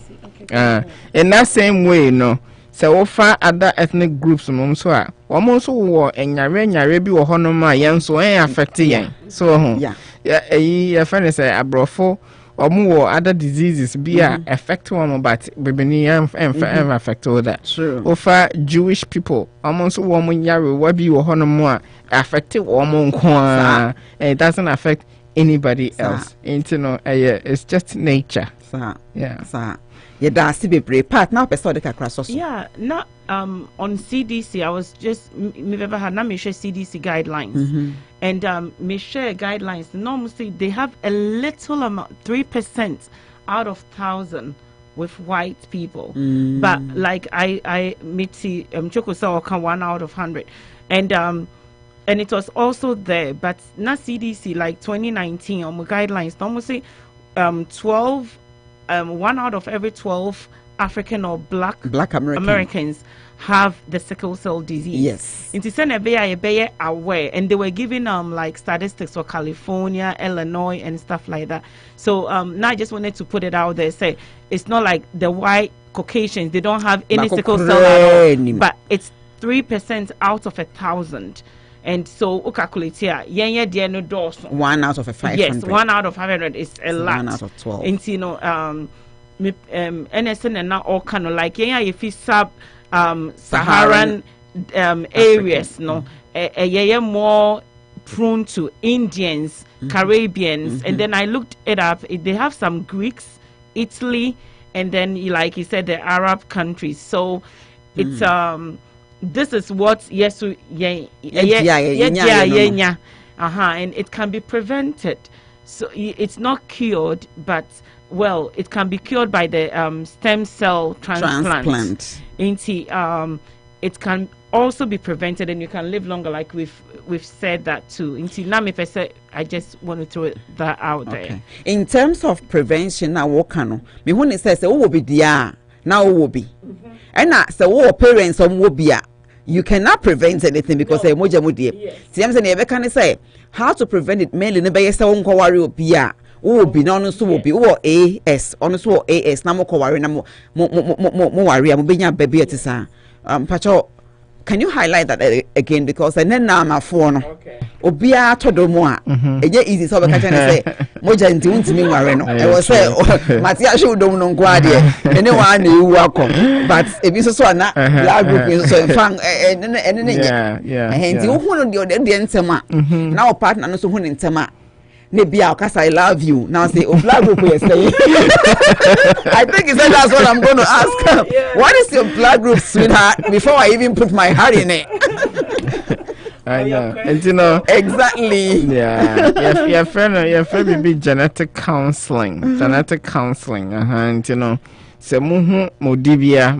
In that same way, no. So far other ethnic groups so almost war and yare be or honoma yan so affected yan. So yeah, friend say abrofo or more other diseases be affect one but baby affect all that. Sure. Over Jewish people almost woman yare what be or honoma affected woman and it doesn't affect anybody else. It's just nature. Yeah. Yeah, that's the brave part now. Yeah, not on CDC. I was just me ever had na me share CDC guidelines, and me share guidelines. Normally they have a little amount, 3% out of 1,000 with white people, but like I miti Choko saw 1 out of 100, and it was also there, but not CDC like 2019 on my guidelines. Normally, 12. 1 out of every 12 African or black Americans have the sickle cell disease. Yes. Into Senebea aware, and they were giving like statistics for California, Illinois, and stuff like that. So now I just wanted to put it out there. Say it's not like the white Caucasians; they don't have any sickle cell at all, but it's 3% out of 1,000. And so, calculate here. 1 out of 500. Yes, 1 out of 500 is a lot. 1 out of 12. And you know, NSN and now all kind of like if you sub Saharan areas, no, more prone to Indians, Caribbeans, and then I looked it up. They have some Greeks, Italy, and then like you said, the Arab countries. So it's this is what and it can be prevented. So it's not cured, but well, it can be cured by the stem cell transplant. It can also be prevented, and you can live longer, like we've said that too. I just want to throw that out there. In terms of prevention, now what can me when it says will be there now will be, and so parents will be. You cannot prevent anything because they moja mudie. Tiams and ebe can say how to prevent it mainly nebe yesa wonko wari obia. Wo bi na ono so wo bi wo AS ono so wo AS na mo ko wari na mo wari am benya baby etisa. Pacho, can you highlight that again because and then na amafo no. Obia todo mo a. Eje easy so be ka say moja nti untimi wari no. E was say Matia show dom no nko ade. Ene wa na ewu akom but ebi so na black group so fan yeah. Nti wo hu no de ntema. Na o partner no so hu ntema. Nebia, because I love you. Now say, oh, black group, you're saying. I think he said that's what I'm going to ask her. Yeah. What is your black group, sweetheart? Before I even put my heart in it. I know. And you know. Exactly. Yeah. Your friend will be genetic counseling. And you know. Se muhu modibia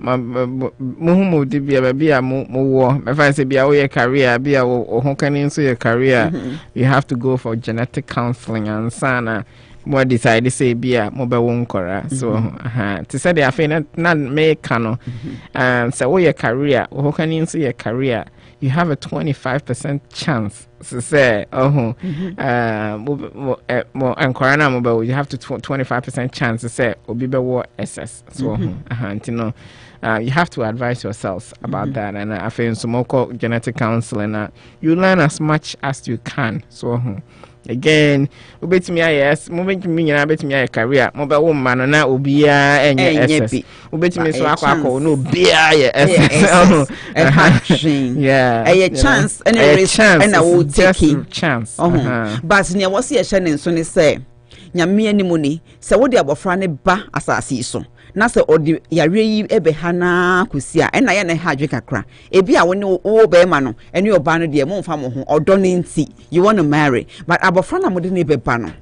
baby mo wo me find say bia wo your career bia wo ho kan so your career you have to go for genetic counseling and sana mo decide say bia mo be won kora so to say they afa na me ka no se wo your career wo ho kan so your career you have a 25% chance to say, you have to 25% chance to say, Obibe SS. So, you have to advise yourselves about that. And I feel some more genetic counseling. You learn as much as you can. So, again, ubet me yes, moving me na bet me career, mobile woman na obia enye ubet me so akwa no bia yes. Yeah. A chance and a risk and I will take chance. But near was here shannon so ne say nyame animuni se wo de abofra ne ba asase so na se odi yare yi ebe hana kusia e na ye ne hadwe kakra e bi a wo ne wo be ma no ene oba no de mo mfa mo ho odo ne nti you want to marry but abofra na mo de ne be ba no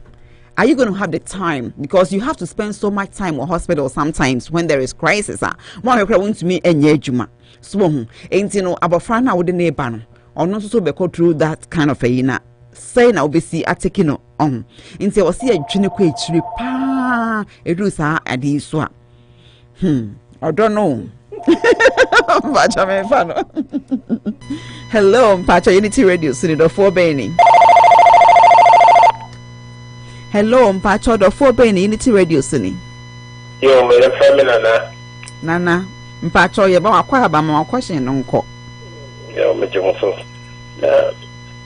are you going to have the time because you have to spend so much time in hospital sometimes when there is crisis mo hekra want to me enye adwuma so ho enti no abofra na wo de ne ba no ono so be go through that kind of a yina say na obesi ateki no on nti o se adwene ko echiri pa edu sa adi so a I don't know. Hello, Mpacha Unity Radio, Senator 4 Benny. Hello, Mpacha the 4 Benny Unity Radio, Sini. Yo, me the family Nana, Mpacha, you ba akwa ba ma question nko. Yo, me jomo.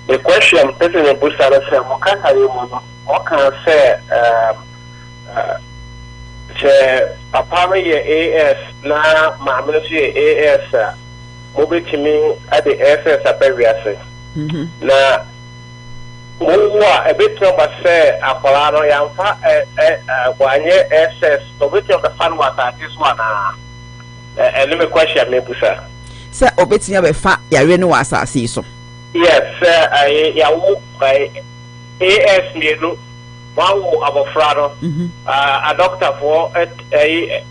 The question President Bush said mo kan ayo mo kan say papa ye AS na maamino ye AS mobetimi at the SS abewiase na mowa ebetro ba se akola no yamfa wanye SS obetro ka fan wata this one and me question me busa se obetimi be fa yare no wasase so yes yawo AS mienu Wow, abofrado. A doctor for a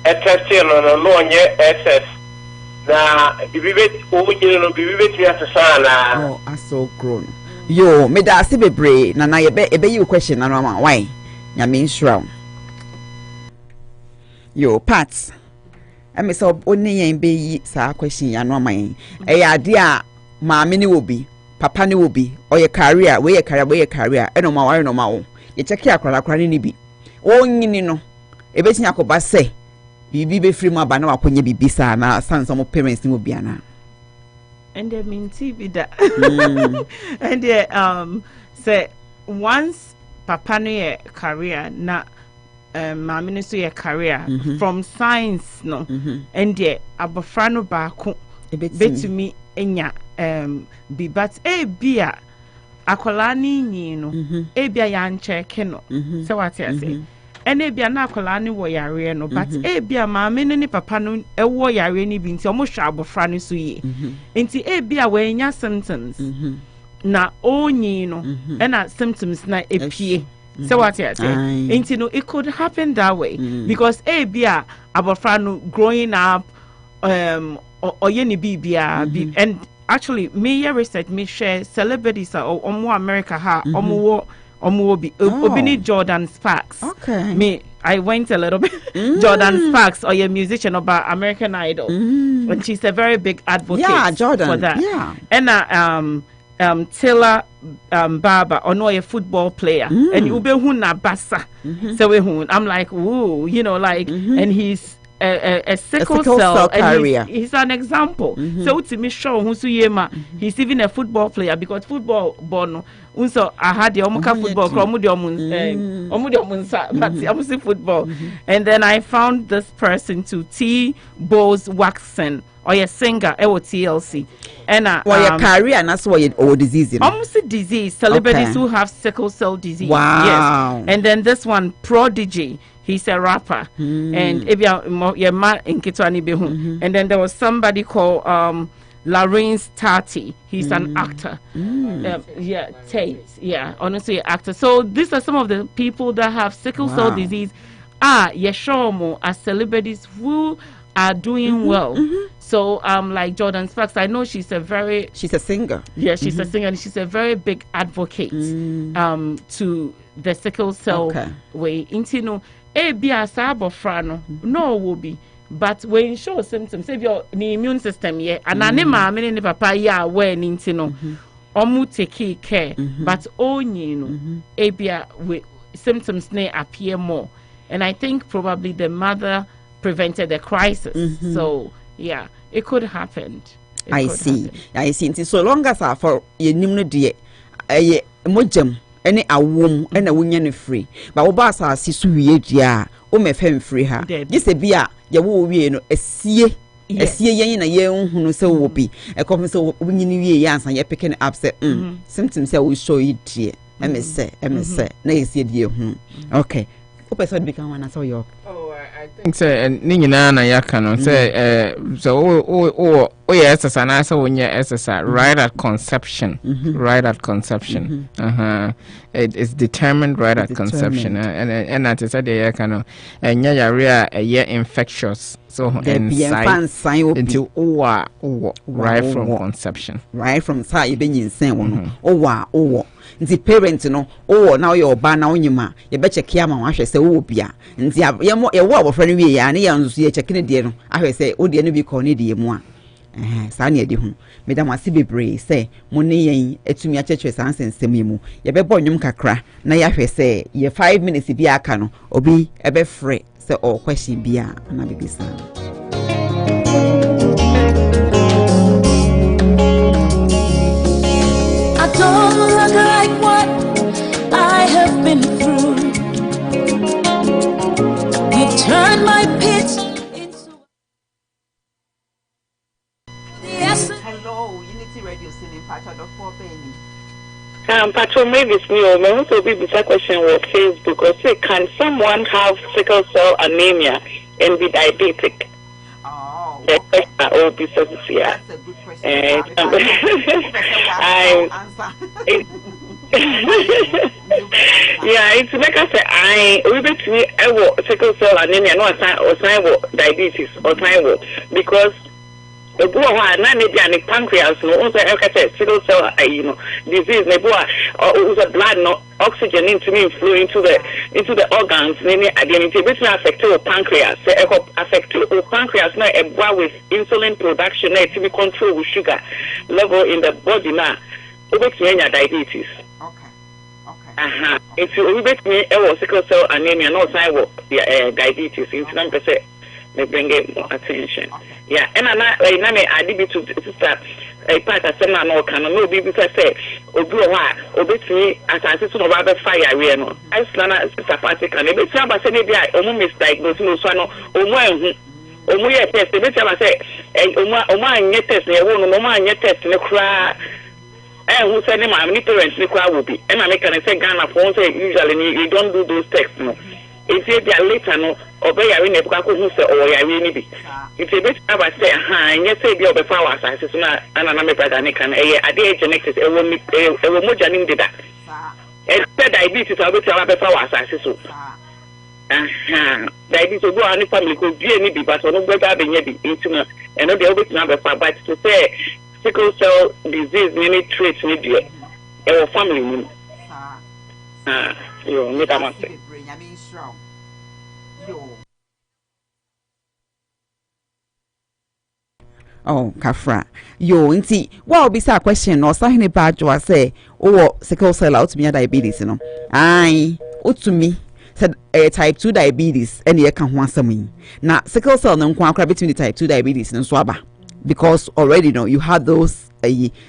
testing no SS. Na bibibet owo no bibibet mi asesa oh aso grown. Yo, me da se bebre na ebe you question na no why? Nya me nsura. Yo, Pat. Ame so oni yen be yi sa question ya no man. E ya de a maame ni obi, papa ni obi, oye career, we ye career, e no ma ware no ma wo. Ye check ya kwara ni bi onyini no ebetinya akoba se bibi be free mu aba na wakonye bibi sa na sanso mo parents ni mo biana and they mean TV that and they say once papa no ye career na mama no so ye career from science no and they abofra no ba ko betumi enya bi but bia akola ni nyi no ebia ya ncheke no se wate ase ene ebia na akola ni wo yare no but ebia maame no ni papa no ewo yare ni bi nti omo hwa abofra no so ye nti ebia we nya symptoms na onyi no na symptoms na epie se wate ase nti no it could happen that way because ebia abofra no growing up oye ni bibia and actually me research me share celebrities omo America ha omo bi obini Jordan Sparks. Okay. Me I went a little bit Jordan Sparks or your musician about American Idol. And she's a very big advocate Jordan. For that. Yeah. And Taylor Barber or no a football player and you be na basa. So I'm like, woo, you know, like and he's a sickle cell and he's an example. So to me show who's he's even a football player because football bono unso I had the omuka football but football and then I found this person to T Bose Waxon or a singer TLC and your career and that's why or disease almost disease celebrities who have sickle cell disease. Wow. Yes. And then this one Prodigy. He's a rapper, and and then there was somebody called Lawrence Tati. He's an actor. Tate. Yeah, honestly, an actor. So these are some of the people that have sickle cell disease. Yeshomo as celebrities who are doing well. So like Jordan Sparks, I know she's a singer. Yeah, she's a singer, and she's a very big advocate to the sickle cell way. Intino. Ebia sa abofra no will be but when show symptoms say your immune system yeah and ane maame ne papa ya aware ni nti no omu take care but only no ebia symptoms may appear more, and I think probably the mother prevented the crisis. So yeah, it could happen. I see. So long as I for ye nimno de mojam any awom and a wunya free, but obasa si su wie dia o me fem free ha. This e bia ye wo wie no esie yen na ye hunu se wo bi e come so wunyini wie ye ansan ye picking up say symptoms say we show you dear. Me say na esie die hu. Okay. Person become one as your. Oh, I think so. And Nina na yakano say so yes, as an answer when you SSR right at conception, right at conception. It is determined right at conception, and that is a day yakano and ya a year infectious. So inside into right from conception, right from sa you been insane one. Oh. Nti parent no now your ba na onyima ye be check ya ma hwe se wo bia nti ye wo abofra no wie ya ne ya nso ye check ne de no ahwe se wo de no bi ko ne de mu a sa ne de hu medam ase bebre se mo ne yen etumi a cheche san sensem yi mu ye be bo nwum kakra na ya hwe se ye 5 minutes bi aka no obi e be free se o question bia na be bisa. Don't look like what I have been through. You turned my pit into Hello, Unity Radio singing Patrick of 4 Penny. Patrol, maybe it's me or me. Also, be the question with Facebook or say, can someone have sickle cell anemia and be diabetic? Oh, okay. That's a good question. Yeah, it's like I said, we between sickle cell anemia, no sign diabetes or sign because the boy na maybe an pancreas no also like I said sickle cell disease maybe or blood no oxygen into me flow into the organs maybe identity which may affect your pancreas affect your pancreas now with insulin production to be control with sugar level in the body now over diabetes. Okay. If you bet me sickle cell anemia no sign diabetes in some percent may bring it more attention. Yeah, and I did to sister a part of some no can no be because say obey me as I said to rather fire no. I slana sister party can be some say maybe I almost misdiagnosed no so no omo ye test be tell say omo anye test na wo no omo anye test ne kra who said my parents ne kra will be and I make an say Ghana for say usually you don't do those tests no. If you are later no obey ya in ebuka ko hu se o ya we ni bi if you bet aba say nya say bi obefa wa asase so na ana me brother ne kan ade genetics e wo moja ni ndida diabetes obeti aba befa wa asase so diabetes go ani family ko bi ni bi but no gbeda be nya bi intuna e no de obeti na befa but to say sickle cell disease ni trait ni bi e wo family ni yo me da ma say oh kafra yo nti wa obi say question no sahene badjo say sickle cell out me diabetes no ai otumi said type 2 diabetes and ye kan ho asam yi na sickle cell no nko akra between the type 2 diabetes no so aba because already no you had those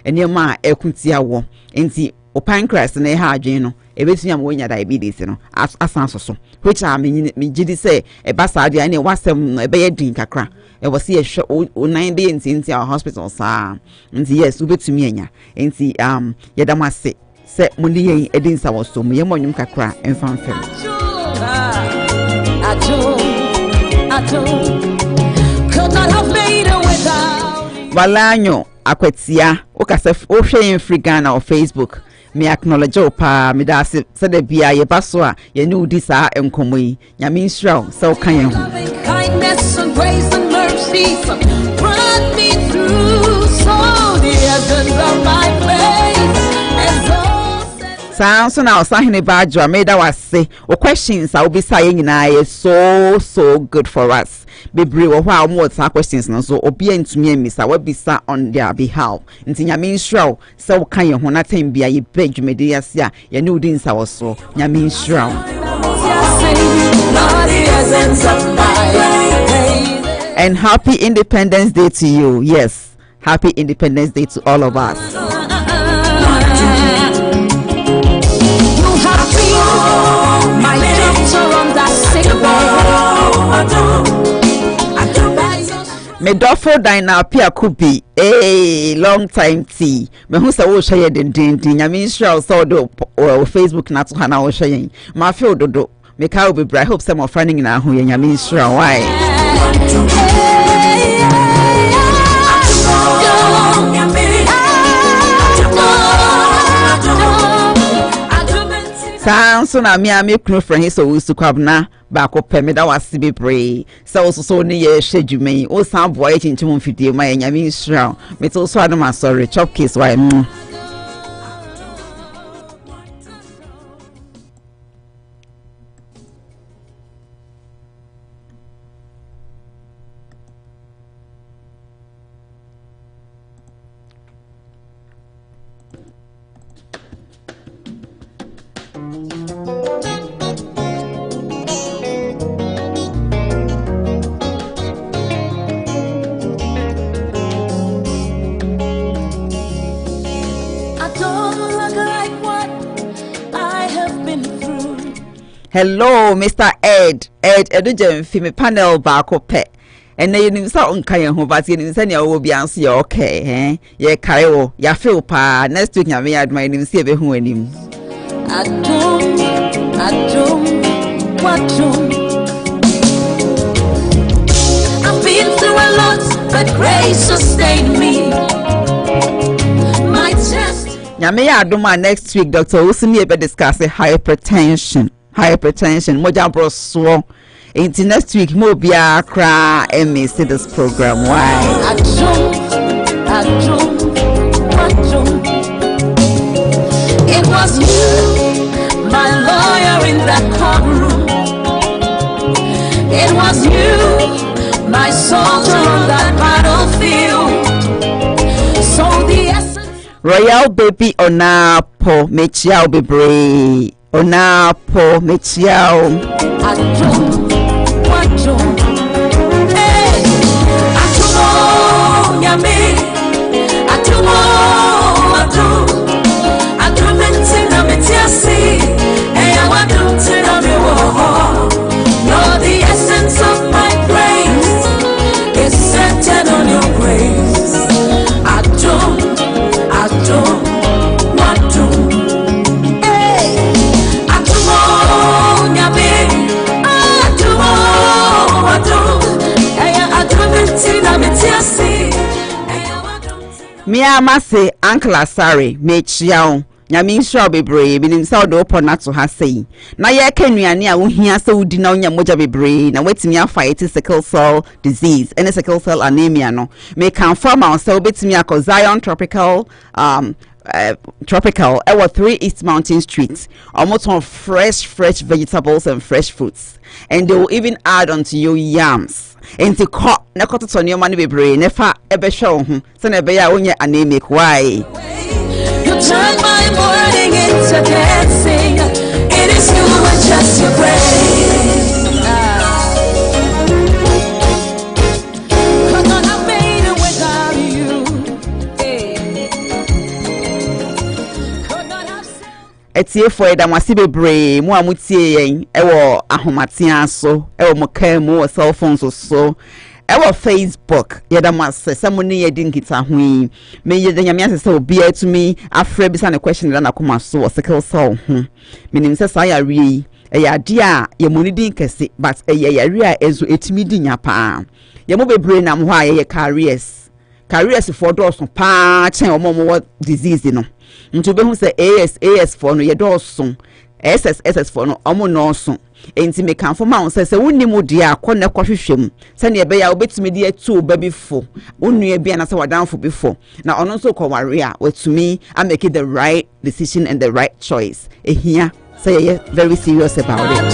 enema ekuntia wo nti o pancreas na ha adwen no ebetumi am wonya diabetes no asan so which am me gidi say e basa dia na wasem e be yedin kakra e was ye o 9 be nti our hospital sa nti yes ubetumi anya nti yedam ase se muni yen edin sa was so mu ye monyum kakra enfam fem could not have made it without walanyo akwatia o kase o hwe en free Ghana or Facebook me acknowledge pa me da se de bia ye baso a ye ne udi sa enkomo yi nyame nsura so kan ye ho kindness and grace and mercy brought me through so the essence of my faith Sounds now Sahine Badger made our say or questions I'll be saying in I is so good for us. Be brave or how more questions no so obedient to me miss I will be sat on their behalf. Into Yamin Shrow, so can you not be a beg medias ya new dins our so Yamin Shrow. And happy Independence Day to you. Yes, happy Independence Day to all of us. My doctor on that sick bed. Me dofo dina pia kubi long time tea. Me who say wo share den nyame Israel so do Facebook na to hana wo share. Ma feel dodo. Me ka obi bra hope some of running na ho nyame Israel why. So na me kunu friend so we su kwabna ba ko peme da wase be pray so ne ye hwedwumen o san boy chinchim mfidie ma ya nyame Israel me to so adom sorry chop case why Hello, Mr. Ed Edujem fi me panel ba ko pe. Ene yenim sa onka ye ho but yenim sa ne wo bi anso ye okay ye kare wo ya feel pa next week Yennfa Adwene yenim se be hu anim. I've been through a lot but grace sustained me. My chest Yennfa Adwene next week Dr. Usini be discuss hypertension moja bro so into next week mo bia kra miss this program why it was you my lawyer in that courtroom, it was you my soldier on that battlefield. So the essence Royal baby onapo mechiao bebre onapo mechiao Lord, the essence of my praise is centered on your grace. Mia mase Uncle Asare mechiao Yami Israel bebre binim sa do pona to ha sei na ye kanuane a wo hia sa udi na onya moja bebre na wetimi afight sickle cell disease and sickle cell anemia no me kan farmer so betimi akọ Zion Tropical our 3 East Mountain Street almost on fresh vegetables and fresh fruits and they will even add onto your yams into caught na koto to new money bebre nefa ebe show ho so na ebe ya onye anemic why You turn my morning into dancing. It is you and just your grace. Could not have made it without you. Could not have said. etie for eda mwasi bebre mu amutie yen ewo ahomatia so ewo moka mu cell phones so ewo Facebook yeda mwase samuni yedi nkita hui me yeda nyame se obi atumi afre bisa na question na nakoma so sickle cell menim se sa ya rie eya dia ye monidi nkese but eya ya rie a ezo etimi di nya pa ye mo bebre na mo ha ye careers for those pa chen omo disease no nti be hu se AS for no ye do so SSS for no omo no so enti me kan for ma say wonni mu dia akọ hwehwem se ne be ya obetumi dia tu ba before onua bia na se wadanfo before na ono so ko ware a wetumi I make it the right decision and the right choice ehia say you very serious about it.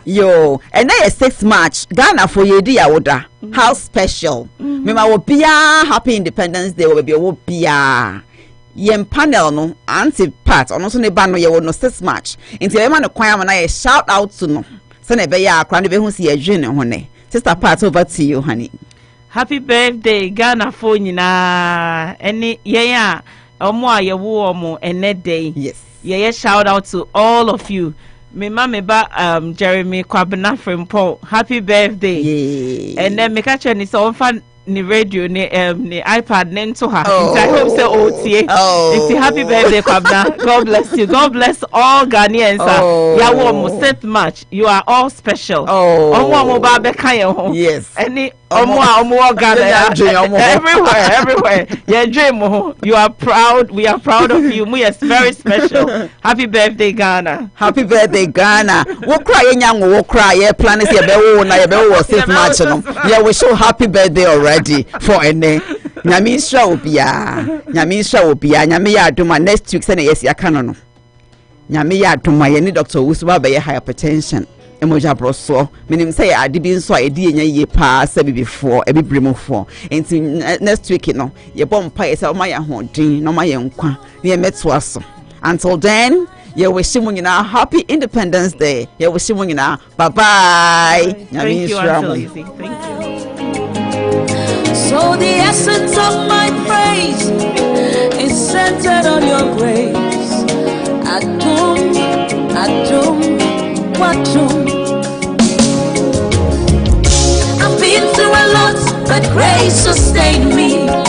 Yo, and now 6 March, Ghana for Yedi Awoda. How special. Mema wo bia happy Independence Day wo be wo bia. Yem panel no anti part ono so ne ba no ye wo no 6 March. Nti e ma no kwan am na ye shout out to no. Se na be ya akra no be hu se ye dwen ne ho ne. Sister Part, over to you, honey. Happy birthday Ghana for nyina. Eni ye ya omo a ye wo omo ene day. Yes. Ye shout out to all of you. Me mama Jeremy Kwabena from Paul. Happy birthday. Yeah. And then me catch any so on ni radio ni iPad nento her. I hope say OTA. It's happy birthday Kwabena. God bless you. God bless all Ghanaians. Ya wo 6 March. You are all special. Omo ba be kan ye ho. Yes. Any omo Ghana everywhere. Yeah, dream ho. You are proud. We are proud of you. We are very special. Happy birthday Ghana. Happy birthday Ghana. Wo cry nyango wo cry ye plan is ye be wo na ye be wo 6 March no. Yeah, we show happy birthday already for ene. Nyame sha obia. Nyame ya adoma next week say na yes ya kan no. Nyame ya adoma ye ni Dr. Wusuba be ye hypertension. Emoja broso menim say ade bi nso a edi enya ye pa say before e bibremu for enti next week no ye bom pa ye say o ma ya hodin no ma ye nkwa ye meto aso. Until then, ye wish you happy Independence Day. Ye wish you bye bye. Thank you, Aunty Lizzy. Thank you. So the essence of my praise is centered on your grace. Adum, Wadum. I've been through a lot, but grace sustained me.